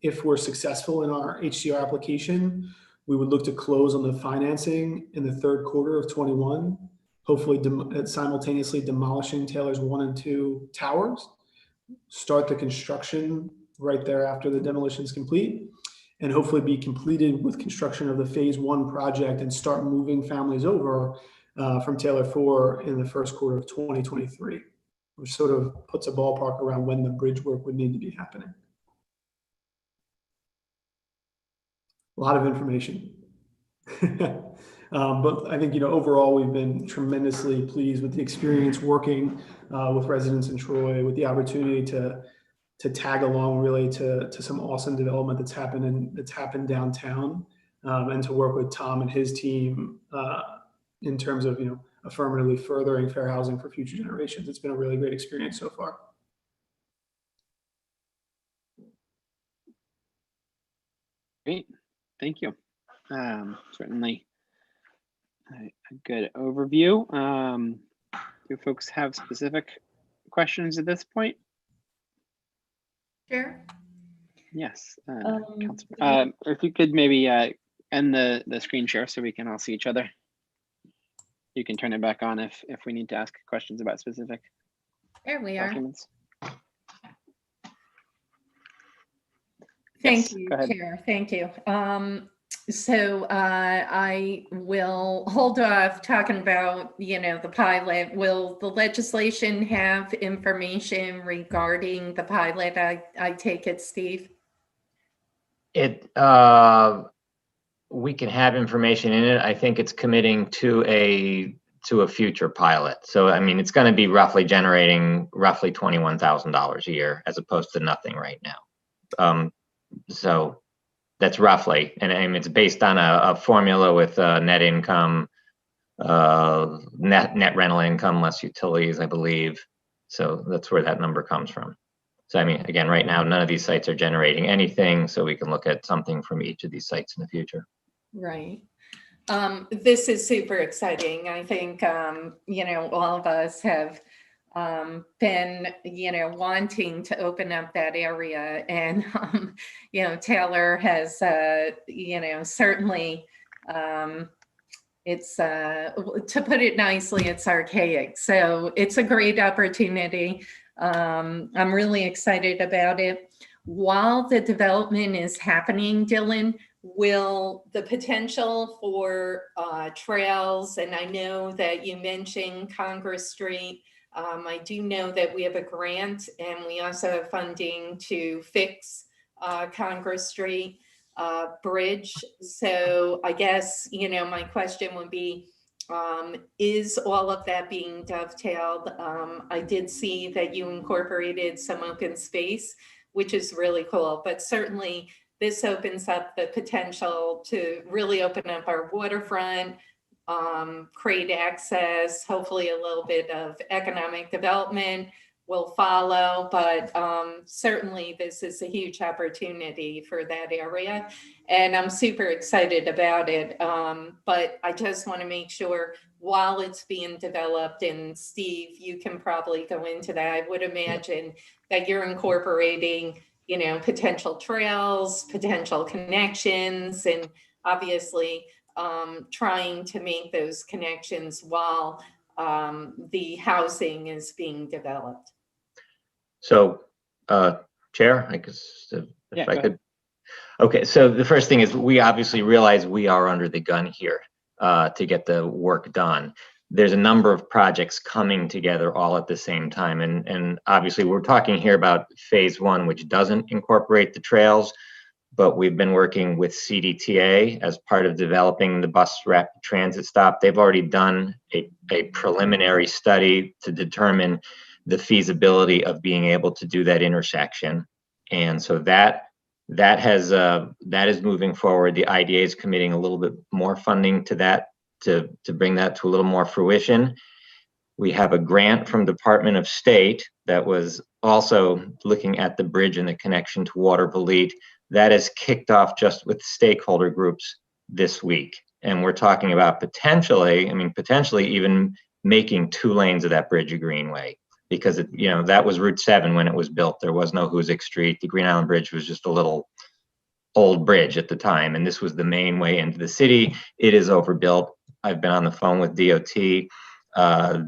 If we're successful in our HCR application, we would look to close on the financing in the third quarter of 21, hopefully simultaneously demolishing Taylor's 1 and 2 towers, start the construction right there after the demolition is complete, and hopefully be completed with construction of the phase 1 project and start moving families over from Taylor 4 in the first quarter of 2023, which sort of puts a ballpark around when the bridge work would need to be happening. A lot of information. But I think, overall, we've been tremendously pleased with the experience working with residents in Troy, with the opportunity to tag along really to some awesome development that's happened downtown, and to work with Tom and his team in terms of, affirmatively furthering fair housing for future generations. It's been a really great experience so far. Great, thank you. Certainly a good overview. Do folks have specific questions at this point? Sure. Yes, if you could maybe end the screen share so we can all see each other. You can turn it back on if we need to ask questions about specific There we are. documents. Thank Yes, you, go ahead. Chair. Thank you. So I will hold off talking about, the pilot. Will the legislation have information regarding the pilot? I take it, Steve? We can have information in it. I think it's committing to a future pilot. So, I mean, it's going to be roughly generating roughly $21,000 a year as opposed to nothing right now. So that's roughly, and it's based on a formula with net income, net rental income less utilities, I believe. So that's where that number comes from. So, I mean, again, right now, none of these sites are generating anything, so we can look at something from each of these sites in the future. Right. This is super exciting. I think, all of us have been, wanting to open up that area, and, Taylor has, certainly, it's, to put it nicely, it's archaic. So it's a great opportunity. I'm really excited about it. While the development is happening, Dylan, will the potential for trails, and I know that you mentioned Congress Street. I do know that we have a grant, and we also have funding to fix Congress Street bridge. So I guess, my question would be, is all of that being dovetailed? I did see that you incorporated some open space, which is really cool, but certainly this opens up the potential to really open up our waterfront, create access, hopefully a little bit of economic development will follow, but certainly this is a huge opportunity for that area, and I'm super excited about it. But I just want to make sure while it's being developed, and Steve, you can probably go into that, I would imagine that you're incorporating, potential trails, potential connections, and obviously trying to make those connections while the housing is being developed. So, Chair, I guess if I could. Okay, so the first thing is we obviously realize we are under the gun here to get the work done. There's a number of projects coming together all at the same time. And obviously we're talking here about phase 1, which doesn't incorporate the trails, but we've been working with CDTA as part of developing the bus rapid transit stop. They've already done a preliminary study to determine the feasibility of being able to do that intersection. And so that that is moving forward. The IDA is committing a little bit more funding to that to bring that to a little more fruition. We have a grant from Department of State that was also looking at the bridge and the connection to Watervliet. That is kicked off just with stakeholder groups this week. And we're talking about potentially even making 2 lanes of that bridge a greenway, because that was Route 7 when it was built. There was no Hoosick Street. The Green Island Bridge was just a little old bridge at the time, and this was the main way into the city. It is overbuilt. I've been on the phone with DOT.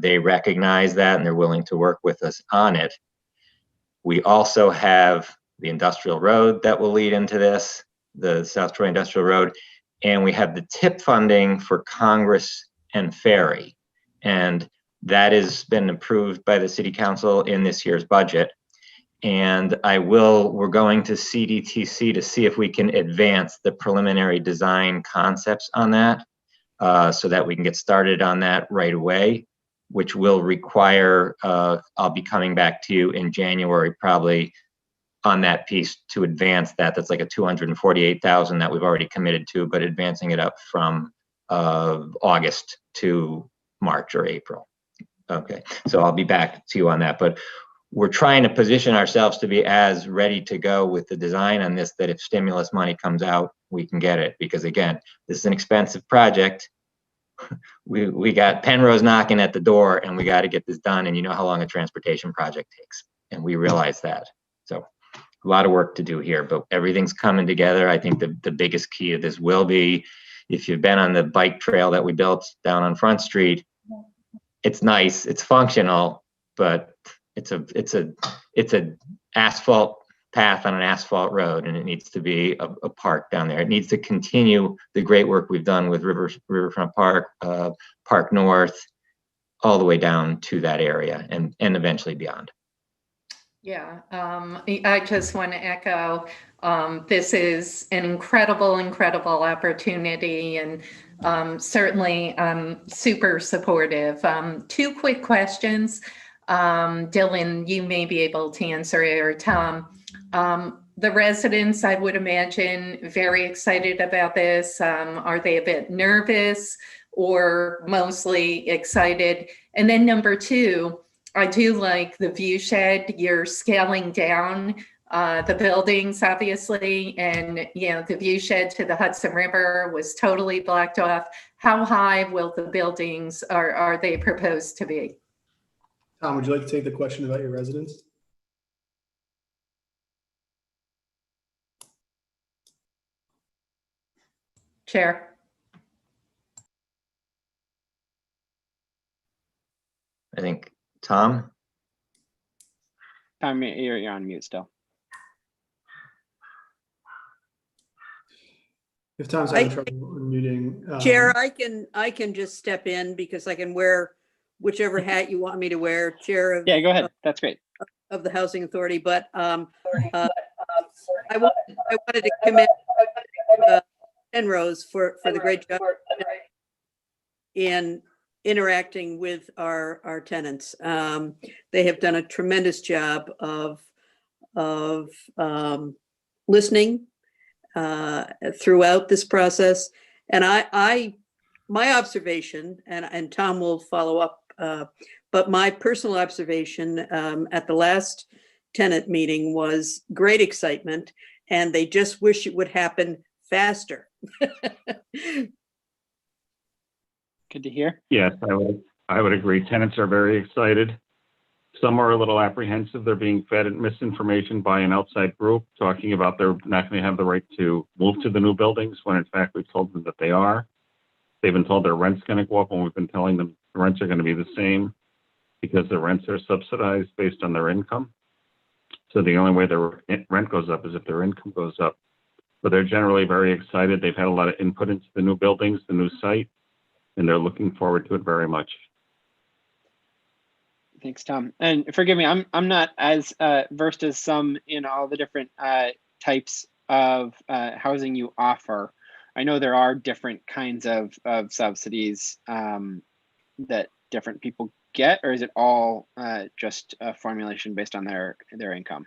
They recognize that and they're willing to work with us on it. We also have the industrial road that will lead into this, the South Troy Industrial Road, and we have the TIP funding for Congress and Ferry. And that has been approved by the City Council in this year's budget. And we're going to CDTC to see if we can advance the preliminary design concepts on that, so that we can get started on that right away, which will require, I'll be coming back to you in January probably on that piece to advance that. That's like a 248,000 that we've already committed to, but advancing it up from August to March or April. Okay, so I'll be back to you on that, but we're trying to position ourselves to be as ready to go with the design on this, that if stimulus money comes out, we can get it. Because again, this is an expensive project. We got Penrose knocking at the door, and we got to get this done. And you know how long a transportation project takes, and we realize that. So a lot of work to do here, but everything's coming together. I think the biggest key of this will be, if you've been on the bike trail that we built down on Front Street, it's nice, it's functional, but it's a asphalt path on an asphalt road, and it needs to be a park down there. It needs to continue the great work we've done with Riverfront Park, Park North, all the way down to that area and eventually beyond. Yeah, I just want to echo, this is an incredible opportunity, and certainly super supportive. 2 quick questions. Dylan, you may be able to answer it, or Tom. The residents, I would imagine, very excited about this. Are they a bit nervous or mostly excited? And then number 2, I do like the view shed. You're scaling down the buildings, obviously, and the view shed to the Hudson River was totally blocked off. How high will the buildings are they proposed to be? Tom, would you like to take the question about your residents? Chair. I think Tom. Tom, you're on mute still. If Tom's having trouble unmuting. Chair, I can just step in because I can wear whichever hat you want me to wear, Chair of. Yeah, go ahead. That's great. Of the Housing Authority, but I wanted to commend Penrose for the great job in interacting with our tenants. They have done a tremendous job of listening throughout this process. And my observation, and Tom will follow up, but my personal observation at the last tenant meeting was great excitement, and they just wish it would happen faster. Good to hear. Yes, I would agree. Tenants are very excited. Some are a little apprehensive. They're being fed misinformation by an outside group talking about they're not going to have the right to move to the new buildings, when in fact we've told them that they are. They've been told their rent's going to go up, when we've been telling them the rents are going to be the same, because the rents are subsidized based on their income. So the only way their rent goes up is if their income goes up. But they're generally very excited. They've had a lot of input into the new buildings, the new site, and they're looking forward to it very much. Thanks, Tom. And forgive me, I'm not as versed as some in all the different types of housing you offer. I know there are different kinds of subsidies that different people get, or is it all just a formulation based on their income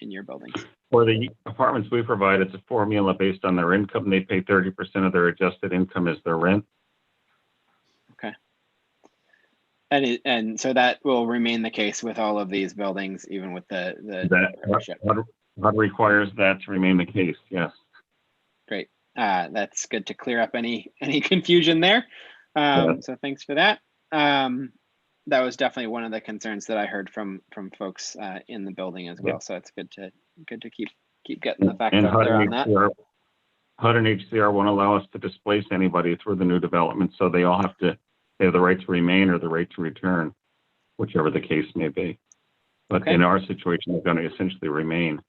in your buildings? For the apartments we provide, it's a formula based on their income. They pay 30% of their adjusted income as their rent. Okay. And so that will remain the case with all of these buildings, even with the HUD requires that to remain the case. Yes. Great. That's good to clear up any confusion there. So thanks for that. That was definitely one of the concerns that I heard from folks in the building as well. So it's good to keep getting the fact out there on that. HUD and HCR won't allow us to displace anybody through the new development, so they all have the right to remain or the right to return, whichever the case may be. But in our situation, they're going to essentially remain.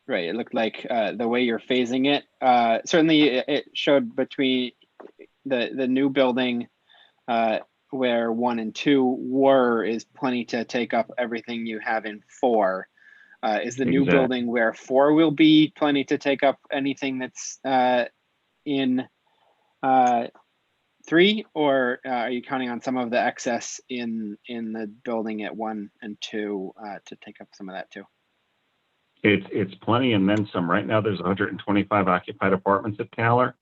Right. It looked like the way you're phasing it, certainly it showed between the new building where 1 and 2 is plenty to take up everything you have in 4. Is the new building where 4 will be plenty to take up anything that's in 3, or are you counting on some of the excess in the building at 1 and 2 to take up some of that too? It's plenty and then some. Right now, there's 125 occupied apartments at Taylor.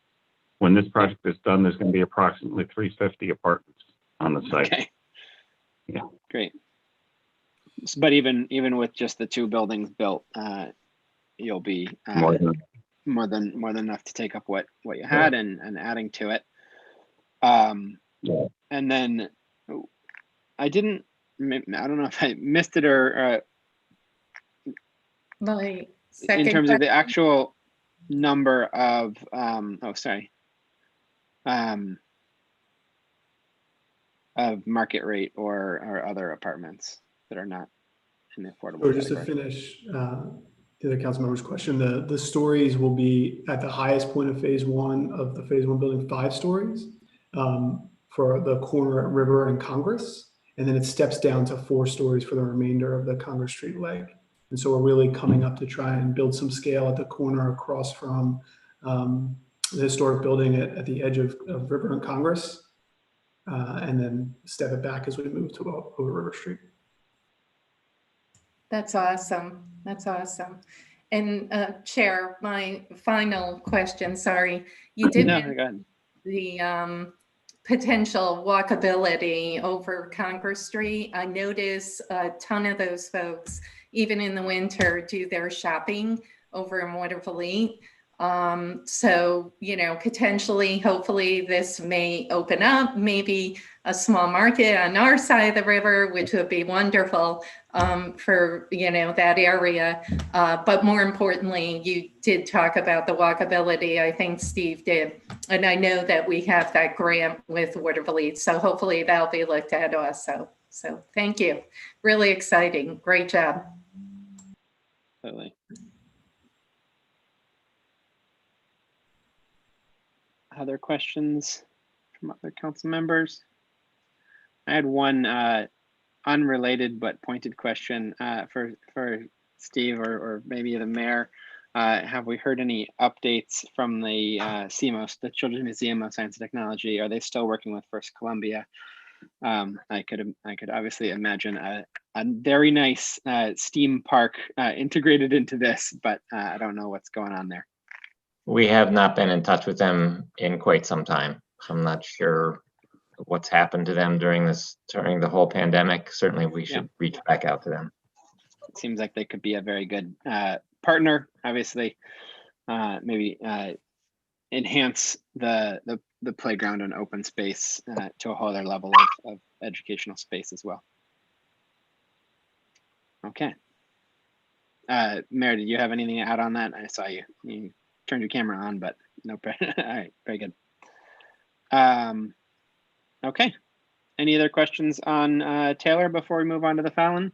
When this project is done, there's going to be approximately 350 apartments on the site. Okay. Yeah. Great. But even with just the 2 buildings built, you'll be more than enough to take up what you had and adding to it. And then I don't know if I missed it or in terms of the actual number of of market rate or other apartments that are not in the affordable Or just to category. finish the other council member's question, the stories will be at the highest point of phase 1 of the phase 1 building, 5 stories for the corner at River and Congress. And then it steps down to 4 stories for the remainder of the Congress Street leg. And so we're really coming up to try and build some scale at the corner across from the historic building at the edge of River and Congress, and then step it back as we move to over River Street. That's awesome. That's awesome. And Chair, my final question, sorry, you did mention the potential walkability over Congress Street. I notice a ton of those folks, even in the winter, do their shopping over in Waterville Elite. So, potentially, hopefully this may open up maybe a small market on our side of the river, which would be wonderful for, that area. But more importantly, you did talk about the walkability. I think Steve did. And I know that we have that grant with Waterville Elite. So hopefully that'll be looked at also. So thank you. Really exciting. Great job. Absolutely. Other questions from other council members? I had one unrelated but pointed question for Steve or maybe the mayor. Have we heard any updates from the CMOS, the Children's Museum of Science and Technology? Are they still working with First Columbia? I could obviously imagine a very nice STEAM park integrated into this, but I don't know what's going on there. We have not been in touch with them in quite some time. So I'm not sure what's happened to them during the whole pandemic. Certainly we should reach back out to them. It seems like they could be a very good partner, obviously. Maybe enhance the playground and open space to a whole other level of educational space as well. Okay. Mayor, did you have anything to add on that? I saw you turned your camera on, but no. All right, very good. Okay. Any other questions on Taylor before we move on to the Fallon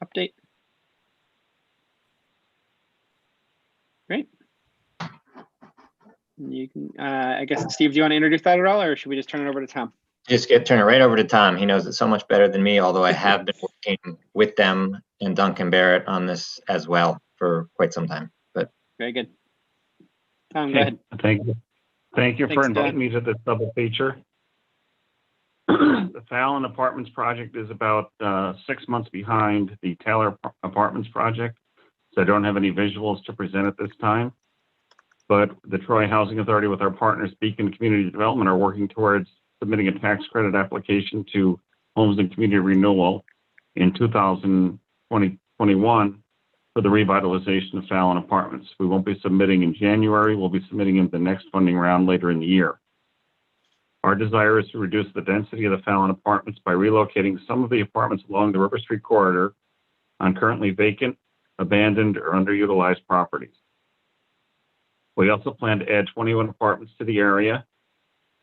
update? Great. You can, I guess, Steve, do you want to introduce that at all, or should we just turn it over to Tom? Just turn it right over to Tom. He knows it so much better than me, although I have been working with them and Duncan Barrett on this as well for quite some time. But very good. Tom, go ahead. Thank you. Thank you for inviting me to this double feature. The Fallon Apartments project is about 6 months behind the Taylor Apartments project. so I don't have any visuals to present at this time. But the Troy Housing Authority with our partners Beacon Community Development are working towards submitting a tax credit application to Homes and Community Renewal in 2021 for the revitalization of Fallon Apartments. We won't be submitting in January. We'll be submitting in the next funding round later in the year. Our desire is to reduce the density of the Fallon Apartments by relocating some of the apartments along the River Street corridor on currently vacant, abandoned, or underutilized properties. We also plan to add 21 apartments to the area,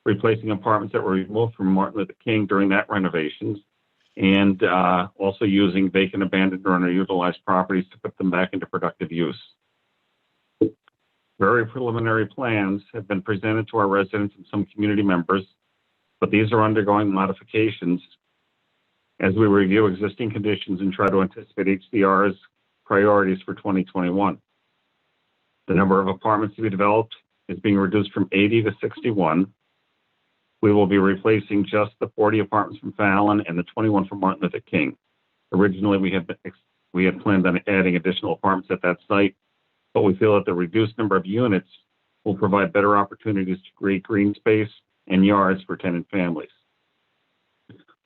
replacing apartments that were removed from Martin Luther King during that renovations, and also using vacant, abandoned, or underutilized properties to put them back into productive use. Very preliminary plans have been presented to our residents and some community members, but these are undergoing modifications as we review existing conditions and try to anticipate HDR's priorities for 2021. The number of apartments to be developed is being reduced from 80 to 61. We will be replacing just the 40 apartments from Fallon and the 21 from Martin Luther King. Originally, we had planned on adding additional apartments at that site, but we feel that the reduced number of units will provide better opportunities to create green space and yards for tenant families.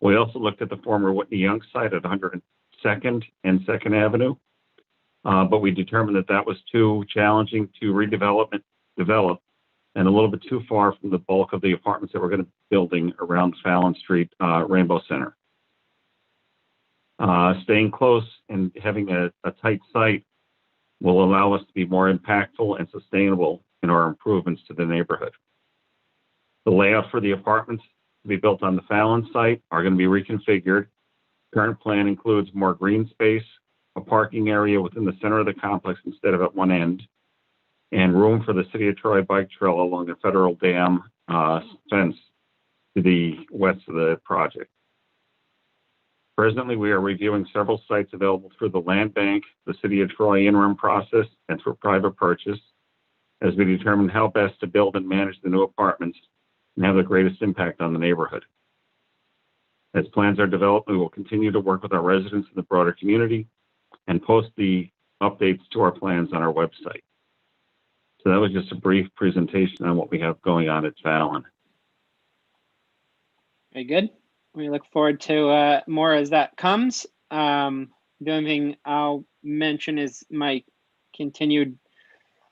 We also looked at the former Whitney Young site at 102nd and 2nd Avenue, but we determined that that was too challenging to develop, and a little bit too far from the bulk of the apartments that we're going to be building around Fallon Street Rainbow Center. Staying close and having a tight site will allow us to be more impactful and sustainable in our improvements to the neighborhood. The layout for the apartments to be built on the Fallon site are going to be reconfigured. Current plan includes more green space, a parking area within the center of the complex instead of at one end, and room for the City of Troy bike trail along the Federal Dam fence to the west of the project. Presently, we are reviewing several sites available through the land bank, the City of Troy interim process, and through private purchase, as we determine how best to build and manage the new apartments and have the greatest impact on the neighborhood. As plans are developed, we will continue to work with our residents in the broader community and post the updates to our plans on our website. So that was just a brief presentation on what we have going on at Fallon. Very good. We look forward to more as that comes. The only thing I'll mention is my continued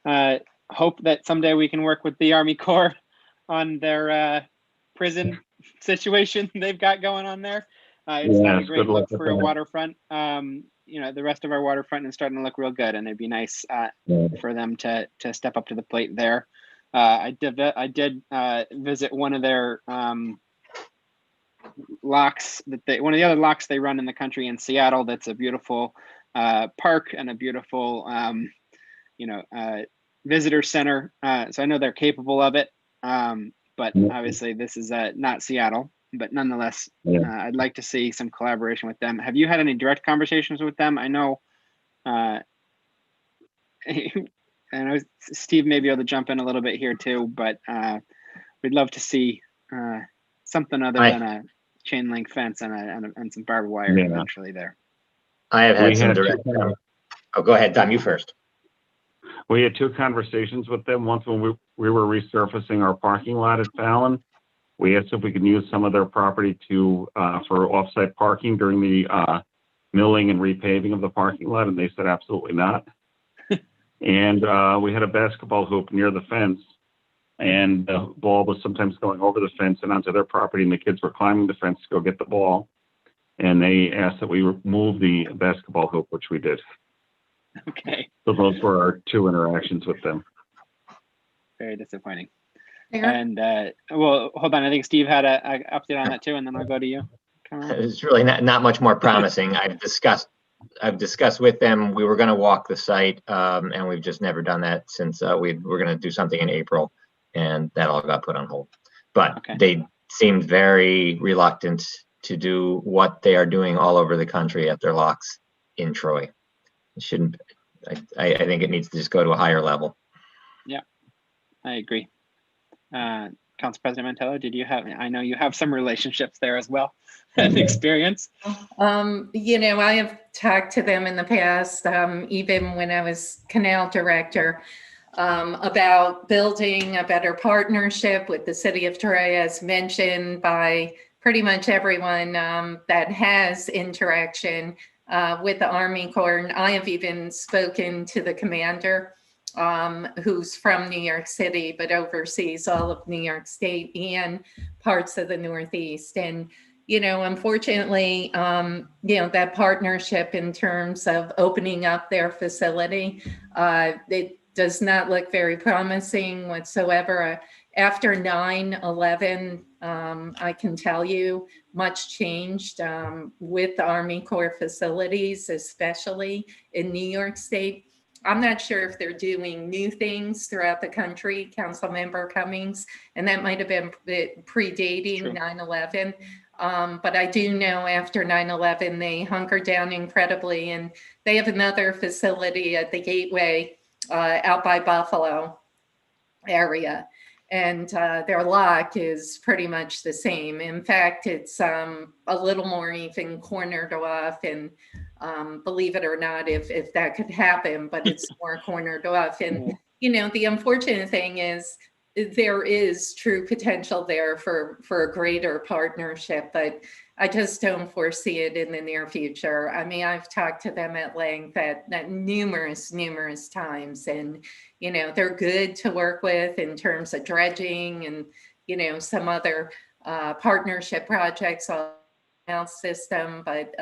hope that someday we can work with the Army Corps on their prison situation they've got going on there. It's not a great look for a waterfront. You know, the rest of our waterfront is starting to look real good, and it'd be nice for them to step up to the plate there. I did visit one of their locks that one of the other locks they run in the country in Seattle. That's a beautiful park and a beautiful visitor center. So I know they're capable of it. But obviously this is not Seattle, but nonetheless, I'd like to see some collaboration with them. Have you had any direct conversations with them? I know, I know Steve may be able to jump in a little bit here too, but we'd love to see something other than a chain link fence and some barbed wire eventually there. I have had some direct. Oh, go ahead, Tom, you first. We had two conversations with them. Once when we were resurfacing our parking lot at Fallon, we asked if we could use some of their property to for offsite parking during the milling and repaving of the parking lot, and they said absolutely not. And we had a basketball hoop near the fence, and the ball was sometimes going over the fence and onto their property, and the kids were climbing the fence to go get the ball. And they asked that we remove the basketball hoop, which we did. Okay. So those were our two interactions with them. Very disappointing. And well, hold on. I think Steve had an update on that too, and then I'll go to you. It's really not much more promising. I've discussed with them. We were going to walk the site, and we've just never done that since we were going to do something in April, and that all got put on hold. But they seemed very reluctant to do what they are doing all over the country at their locks in Troy. It shouldn't. I think it needs to just go to a higher level. Yeah, I agree. Council President Mantello, did you have, I know you have some relationships there as well and experience. You know, I have talked to them in the past, even when I was canal director, about building a better partnership with the city of Troy, as mentioned by pretty much everyone that has interaction with the Army Corps. And I have even spoken to the commander, who's from New York City, but oversees all of New York State and parts of the Northeast. And, you know, unfortunately, you know, that partnership in terms of opening up their facility, it does not look very promising whatsoever. After 9/11, I can tell you much changed with the Army Corps facilities, especially in New York State. I'm not sure if they're doing new things throughout the country, Councilmember Cummings, and that might have been predating 9/11. But I do know after 9/11, they hunkered down incredibly, and they have another facility at the Gateway out by Buffalo area. And their lock is pretty much the same. In fact, it's a little more even cornered off, and believe it or not, if that could happen, but it's more cornered off. And, you know, the unfortunate thing is there is true potential there for a greater partnership, but I just don't foresee it in the near future. I mean, I've talked to them at length at numerous times, and, you know, they're good to work with in terms of dredging and, you know, some other partnership projects on the system. But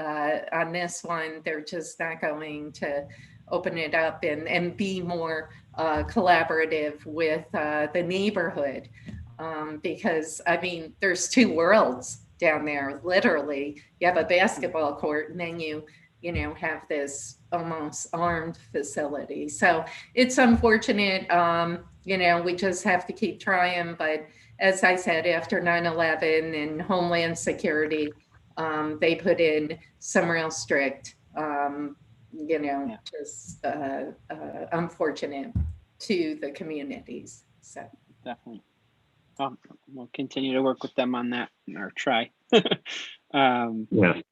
on this one, they're just not going to open it up and be more collaborative with the neighborhood. Because, I mean, there's two worlds down there, literally. You have a basketball court, and then you know, have this almost armed facility. So it's unfortunate. You know, we just have to keep trying. But as I said, after 9/11 and Homeland Security, they put in some real strict, you know, just unfortunate to the communities. So definitely. We'll continue to work with them on that, or try. Yes.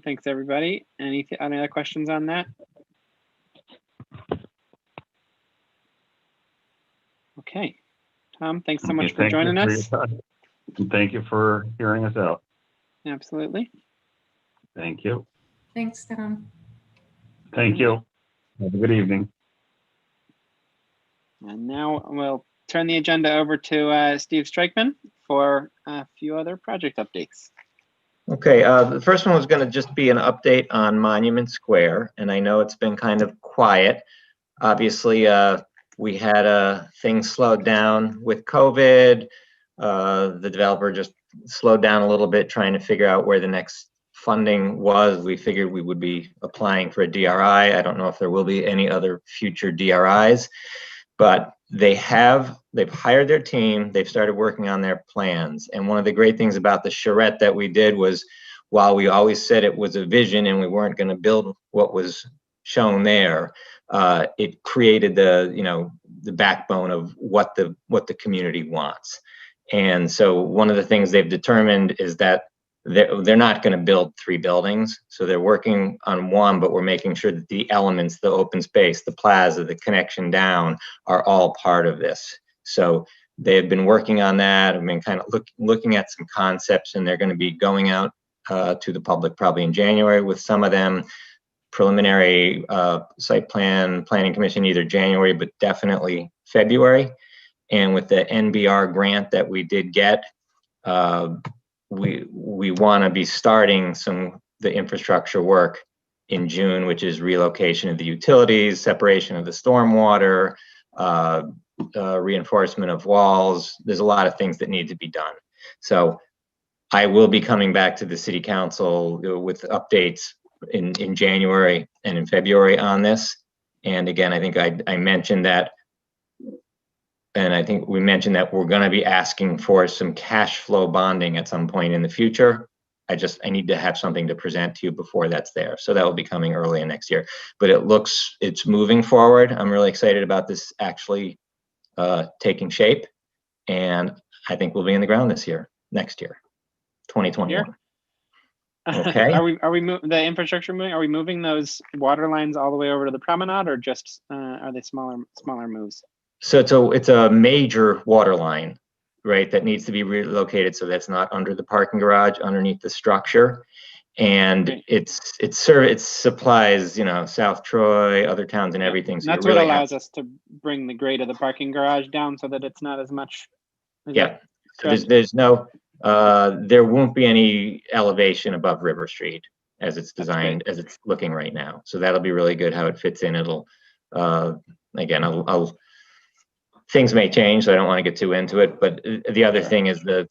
Thanks, everybody. Any other questions on that? Okay. Tom, thanks so much for joining us. And thank you for hearing us out. Absolutely. Thank you. Thanks, Tom. Thank you. Have a good evening. And now we'll turn the agenda over to Steve Strikeman for a few other project updates. Okay, the first one was going to just be an update on Monument Square, and I know it's been kind of quiet. Obviously, we had things slowed down with COVID. The developer just slowed down a little bit trying to figure out where the next funding was. We figured we would be applying for a DRI. I don't know if there will be any other future DRIs, but they've hired their team. They've started working on their plans. And one of the great things about the charrette that we did was, while we always said it was a vision and we weren't going to build what was shown there, it created the backbone of what the community wants. And so one of the things they've determined is that they're not going to build 3 buildings. So they're working on one, but we're making sure that the elements, the open space, the plaza, the connection down, are all part of this. So they've been working on that. I've been kind of looking at some concepts, and they're going to be going out to the public probably in January with some of them. Preliminary site planning commission, either January, but definitely February. And with the NBR grant that we did get, we want to be starting the infrastructure work in June, which is relocation of the utilities, separation of the stormwater, reinforcement of walls. There's a lot of things that need to be done. So I will be coming back to the city council with updates in January and in February on this. And again, I think I mentioned that. And I think we mentioned that we're going to be asking for some cash flow bonding at some point in the future. I need to have something to present to you before that's there. So that will be coming early in next year. But it's moving forward. I'm really excited about this actually taking shape. and I think we'll be in the ground next year, 2021. Okay. Are we the infrastructure moving? Are we moving those water lines all the way over to the promenade, or just are they smaller moves? So it's a major water line, right, that needs to be relocated so that's not under the parking garage, underneath the structure. And Okay. it supplies, South Troy, other towns and everything. So That's what allows us to bring the grade of the parking garage down so that it's not as much. Yeah. So there's no, there won't be any elevation above River Street as it's designed, as it's looking right now. So that'll be really good how it fits in. It'll, again, things may change, so I don't want to get too into it. But the other thing is that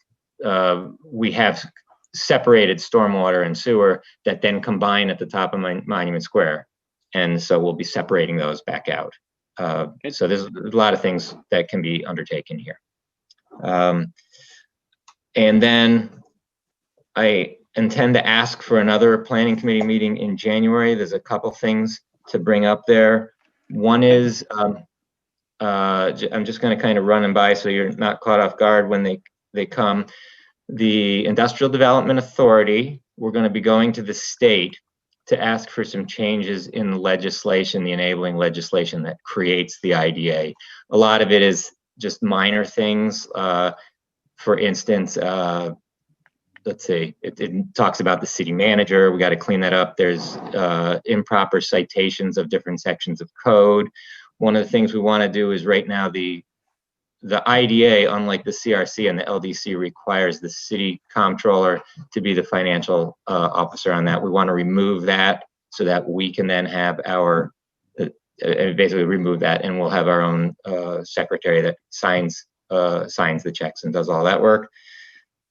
we have separated stormwater and sewer that then combine at the top of Monument Square. And so we'll be separating those back out. So there's a lot of things that can be undertaken here. And then I intend to ask for another planning committee meeting in January. There's a couple things to bring up there. One is, I'm just going to kind of run them by so you're not caught off guard when they come. The Industrial Development Authority, we're going to be going to the state to ask for some changes in the legislation, the enabling legislation that creates the IDA. A lot of it is just minor things. For instance, let's see, it talks about the city manager. We got to clean that up. There's improper citations of different sections of code. One of the things we want to do is right now the IDA, unlike the CRC and the LDC, requires the city comptroller to be the financial officer on that. We want to remove that so that we can then have our, basically remove that, and we'll have our own secretary that signs the checks and does all that work.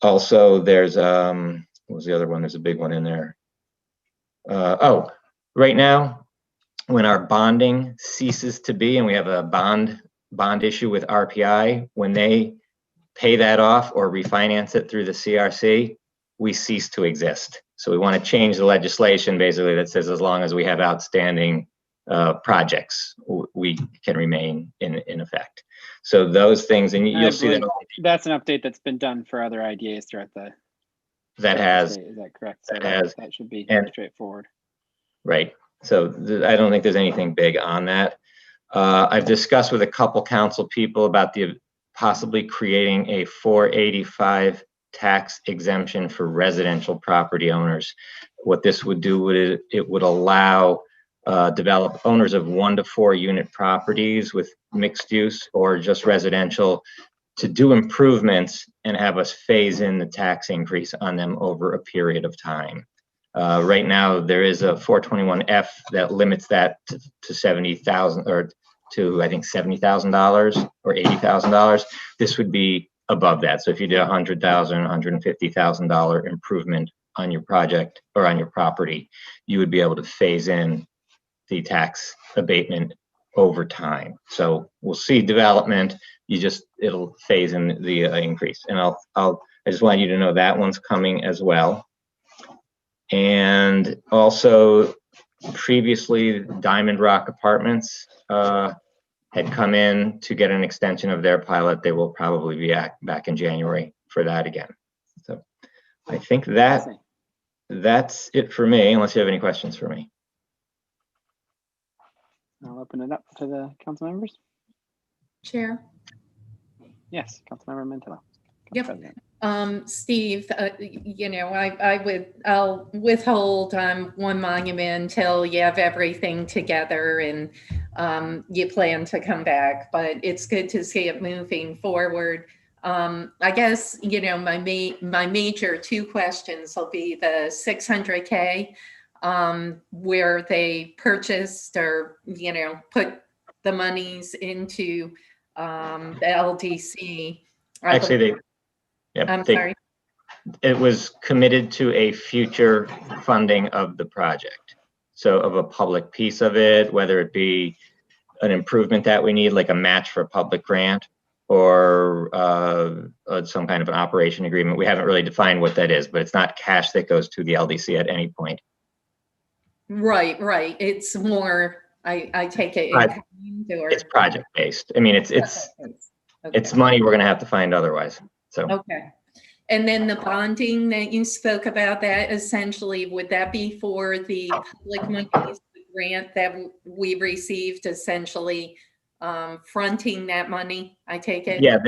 Also, there's, what was the other one? There's a big one in there. Right now, when our bonding ceases to be, and we have a bond issue with RPI, when they pay that off or refinance it through the CRC, we cease to exist. So we want to change the legislation basically that says as long as we have outstanding projects, we can remain in effect. So those things, and you'll see that that's an update that's been done for other IDAs throughout the. That has. Is that correct? So that should be straightforward. Right. So I don't think there's anything big on that. I've discussed with a couple council people about possibly creating a 485 tax exemption for residential property owners. What this would do, it would allow develop owners of 1 to 4 unit properties with mixed use or just residential to do improvements and have us phase in the tax increase on them over a period of time. Right now, there is a 421F that limits that to 70,000 or to, I think, $70,000 or $80,000. This would be above that. So if you did $100,000, $150,000 improvement on your project or on your property, you would be able to phase in the tax abatement over time. So we'll see development. It'll phase in the increase. And I just want you to know that one's coming as well. And also previously Diamond Rock Apartments had come in to get an extension of their pilot. They will probably be back in January for that again. So I think that's it for me, unless you have any questions for me. I'll open it up to the council members. Chair. Yes, Councilmember Mantillo. Yep. Steve, I'll withhold one monument until you have everything together and you plan to come back, but it's good to see it moving forward. I guess, my major 2 questions will be the 600K, where they purchased or, put the monies into the LDC. Actually, sorry. It was committed to a future funding of the project. So of a public piece of it, whether it be an improvement that we need, like a match for a public grant, or some kind of an operation agreement. We haven't really defined what that is, but it's not cash that goes to the LDC at any point. Right. It's more, I take it. It's project based. I mean, it's It's money we're gonna have to find otherwise, so. Okay. And then the bonding that you spoke about, that essentially, would that be for the public monies, the grant that we received, essentially fronting that money, I take it? Yeah,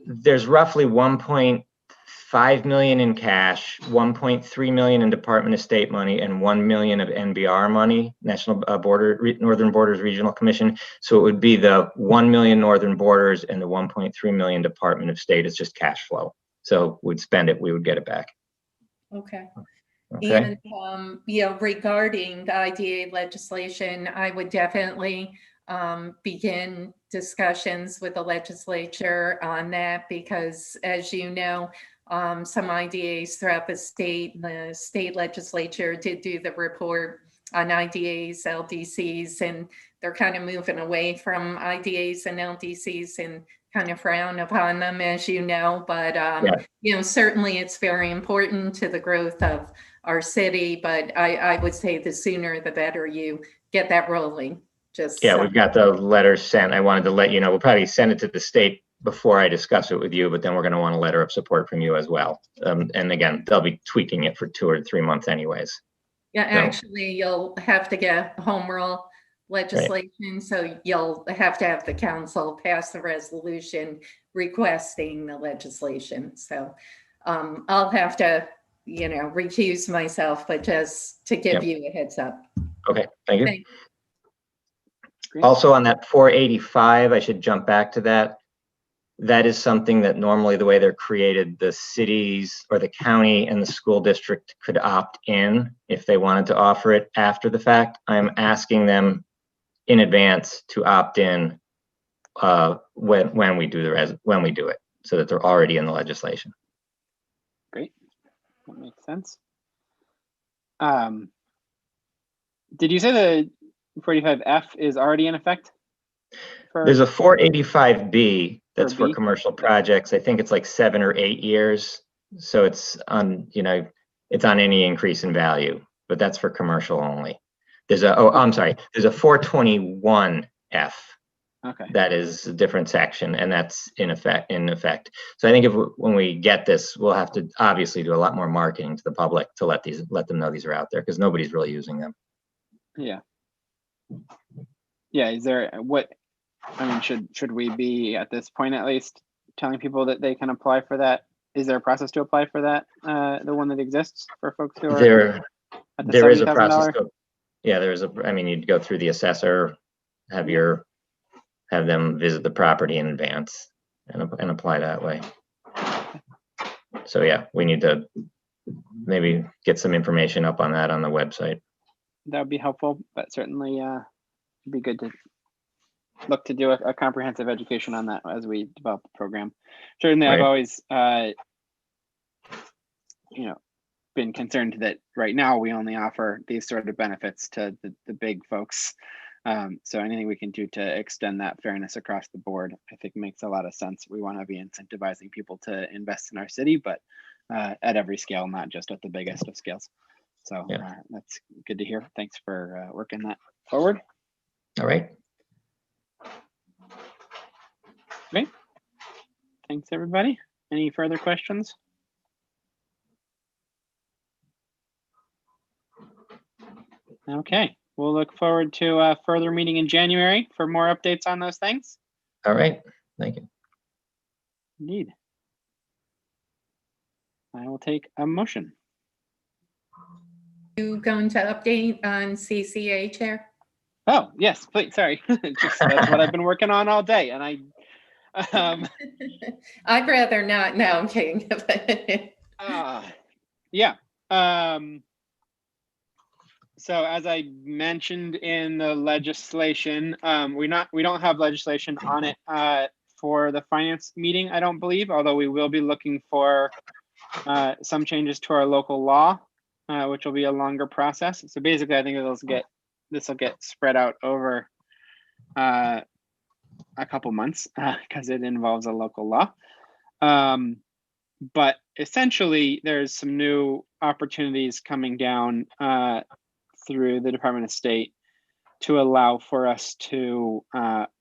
there's roughly 1.5 million in cash, 1.3 million in Department of State money, and 1 million of NBR money, Northern Borders Regional Commission. So it would be the 1 million Northern Borders and the 1.3 million Department of State. It's just cash flow. So we'd spend it, we would get it back. Okay. Okay. And regarding the IDA legislation, I would definitely begin discussions with the legislature on that, because as you know, some IDAs throughout the state legislature did do the report on IDAs, LDCs, and they're kind of moving away from IDAs and LDCs and kind of frown upon them, as you know. But, certainly it's very important to the growth of our city, but I would say the sooner the better you get that rolling. We've got the letters sent. I wanted to let you know, we'll probably send it to the state before I discuss it with you, but then we're going to want a letter of support from you as well. And again, they'll be tweaking it for 2 or 3 months anyways. Yeah, actually, you'll have to get home rule legislation, right. So you'll have to have the council pass the resolution requesting the legislation. So I'll have to, recuse myself, but just to give you a heads up. Okay, thank you. Also on that 485, I should jump back to that. That is something that normally the way they're created, the cities or the county and the school district could opt in if they wanted to offer it after the fact. I'm asking them in advance to opt in when we do it, so that they're already in the legislation. Great, that makes sense. Did you say the 45F is already in effect? There's a 485B that's for commercial projects. I think it's like 7 or 8 years. So it's on, it's on any increase in value, but that's for commercial only. There's a, there's a 421F. Okay. That is a different section, and that's in effect. So I think when we get this, we'll have to obviously do a lot more marketing to the public to let them know these are out there, because nobody's really using them. Yeah. Yeah. Is there should we be at this point at least telling people that they can apply for that? Is there a process to apply for that? The one that exists for folks who are there is a process. There is you'd go through the assessor, have them visit the property in advance and apply that way. So yeah, we need to maybe get some information up on that on the website. That would be helpful, but certainly it'd be good to look to do a comprehensive education on that as we develop the program. Certainly, right. I've always, been concerned that right now we only offer these sort of benefits to the big folks. So anything we can do to extend that fairness across the board, I think makes a lot of sense. We want to be incentivizing people to invest in our city, but at every scale, not just at the biggest of scales. So that's good to hear. Thanks for working that forward. All right. Great. Thanks, everybody. Any further questions? Okay. We'll look forward to a further meeting in January for more updates on those things. All right. Thank you. Indeed. I will take a motion. You going to update on CCA, Chair? Oh, yes, please. Sorry. That's what I've been working on all day. And I'd rather not. No, I'm kidding. Yeah. So as I mentioned in the legislation, we don't have legislation on it for the finance meeting, I don't believe, although we will be looking for some changes to our local law, which will be a longer process. So basically, I think this will get spread out over a couple months because it involves a local law. But essentially, there's some new opportunities coming down through the Department of State to allow for us to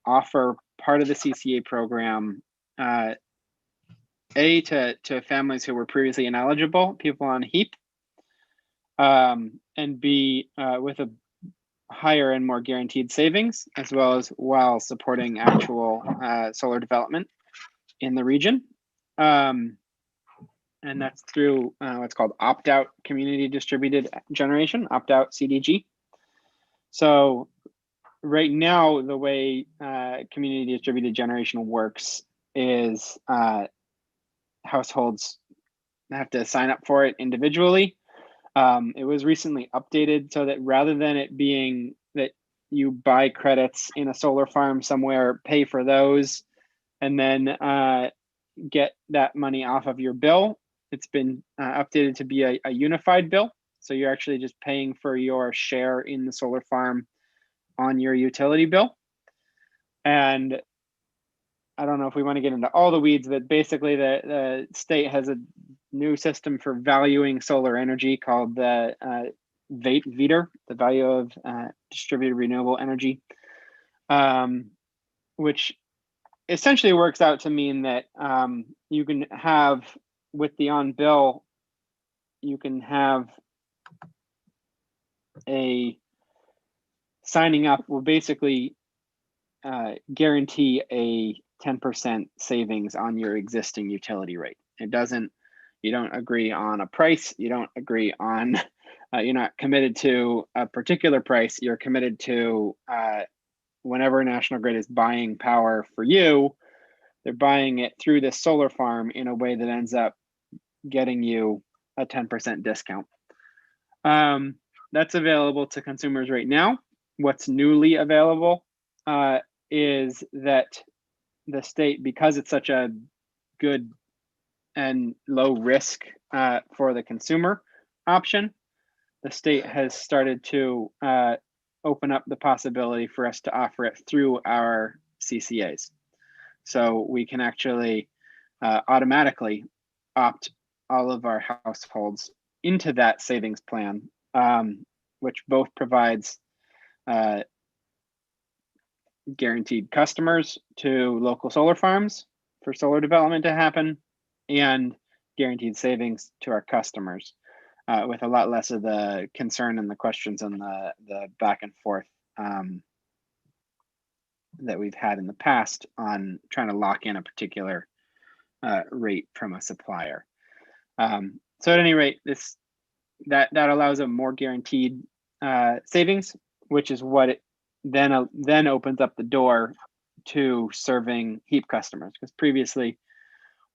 offer part of the CCA program, A, to families who were previously ineligible, people on HEAP, and B, with a higher and more guaranteed savings, as well as while supporting actual solar development in the region. And that's through what's called opt-out community distributed generation, opt-out CDG. So right now, the way community distributed generation works is households have to sign up for it individually. It was recently updated so that rather than it being that you buy credits in a solar farm somewhere, pay for those, and then get that money off of your bill, it's been updated to be a unified bill. So you're actually just paying for your share in the solar farm on your utility bill. And I don't know if we want to get into all the weeds, but basically the state has a new system for valuing solar energy called the VATER, the value of distributed renewable energy, which essentially works out to mean that you can have, with the on bill, you can have a signing up will basically guarantee a 10% savings on your existing utility rate. It doesn't, you don't agree on a price, you don't agree on, you're not committed to a particular price, you're committed to whenever National Grid is buying power for you, they're buying it through this solar farm in a way that ends up getting you a 10% discount. That's available to consumers right now. What's newly available is that the state, because it's such a good and low risk for the consumer option, the state has started to open up the possibility for us to offer it through our CCAs. So we can actually automatically opt all of our households into that savings plan, which both provides guaranteed customers to local solar farms for solar development to happen, and guaranteed savings to our customers, with a lot less of the concern and the questions and the back and forth that we've had in the past on trying to lock in a particular rate from a supplier. So at any rate, that allows a more guaranteed savings, which is what it then opens up the door to serving HEAP customers. Because previously,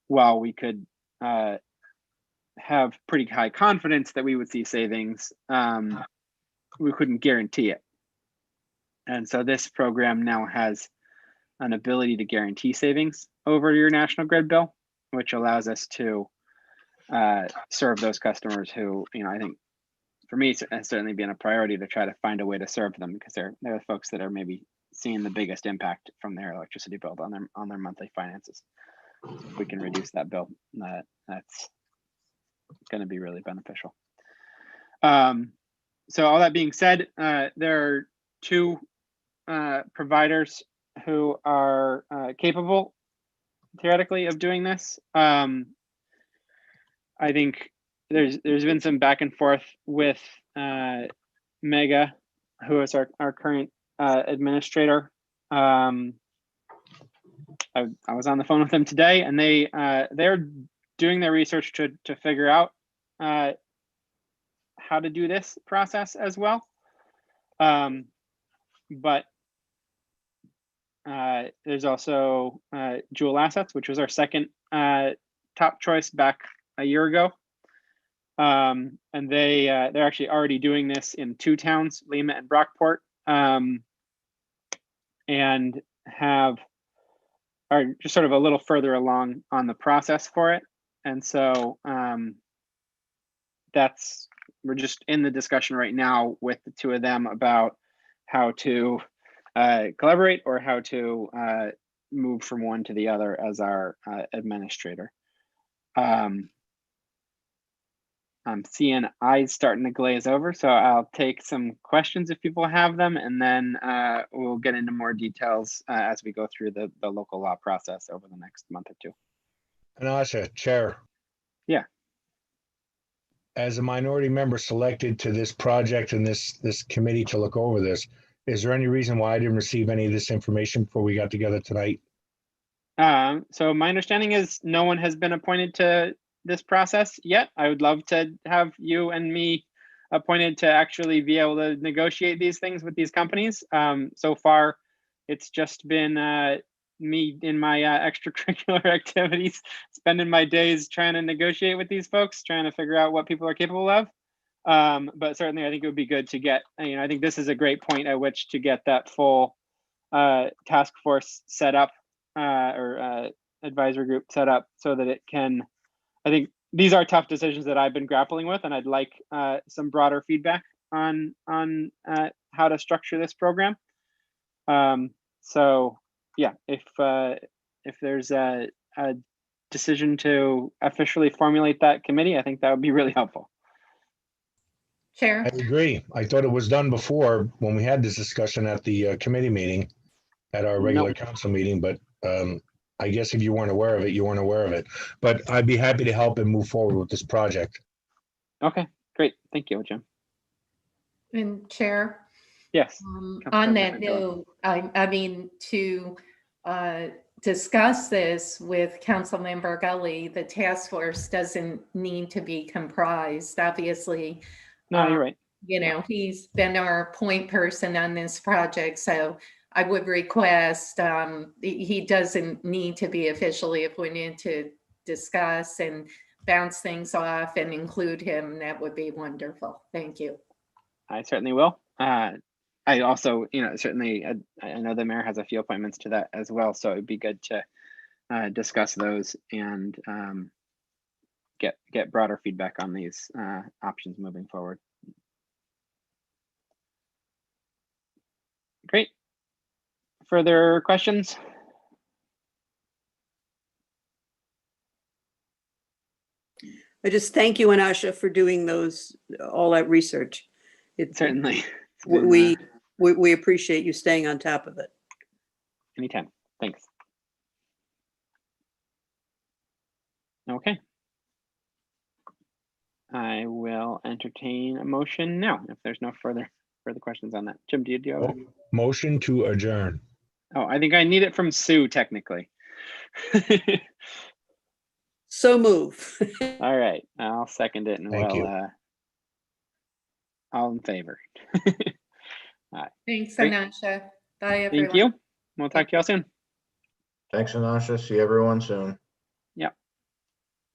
while we could have pretty high confidence that we would see savings, we couldn't guarantee it. And so this program now has an ability to guarantee savings over your National Grid bill, which allows us to serve those customers who, I think for me, it's certainly been a priority to try to find a way to serve them, because they're the folks that are maybe seeing the biggest impact from their electricity bill on their monthly finances. So if we can reduce that bill, that's going to be really beneficial. So all that being said, there are two providers who are capable, theoretically, of doing this. I think there's been some back and forth with Mega, who is our current administrator. I was on the phone with them today, and they're doing their research to figure out how to do this process as well. But there's also Jewel Assets, which was our second top choice back a year ago. And they're actually already doing this in two towns, Lima and Brockport, and are just sort of a little further along on the process for it. And so we're just in the discussion right now with the two of them about how to collaborate or how to move from one to the other as our administrator. I'm seeing eyes starting to glaze over, so I'll take some questions if people have them, and then we'll get into more details as we go through the local law process over the next month or two. Anasha, Chair. Yeah. As a minority member selected to this project and this committee to look over this, is there any reason why I didn't receive any of this information before we got together tonight? So my understanding is no one has been appointed to this process yet. I would love to have you and me appointed to actually be able to negotiate these things with these companies. So far, it's just been me in my extracurricular activities, spending my days trying to negotiate with these folks, trying to figure out what people are capable of. But certainly I think it would be good to get, I think this is a great point at which to get that full task force set up or advisory group set up so that it can, I think these are tough decisions that I've been grappling with, and I'd like some broader feedback on how to structure this program. So yeah, if there's a decision to officially formulate that committee, I think that would be really helpful. Chair. I agree. I thought it was done before when we had this discussion at the committee meeting, at our regular council meeting, but I guess if you weren't aware of it, you weren't aware of it. But I'd be happy to help and move forward with this project. Okay, great. Thank you, Jim. And Chair. Yes. On that note, I mean, to discuss this with Councilmember Gully, the task force doesn't need to be comprised, obviously. No, you're right. You know, he's been our point person on this project, so I would request, he doesn't need to be officially appointed to discuss and bounce things off and include him. That would be wonderful. Thank you. I certainly will. I also, certainly, I know the mayor has a few appointments to that as well, so it'd be good to discuss those and get broader feedback on these options moving forward. Great. Further questions? I just thank you, Anasha, for doing all that research. Certainly. We appreciate you staying on top of it. Anytime. Thanks. Okay. I will entertain a motion now if there's no further questions on that. Jim, do you have a motion to adjourn? Oh, I think I need it from Sue technically. So move. All right, I'll second it, and Thank you. All in favor. All right. Thanks, Anasha. Bye, everyone. Thank you. We'll talk to y'all soon. Thanks, Anasha. See everyone soon.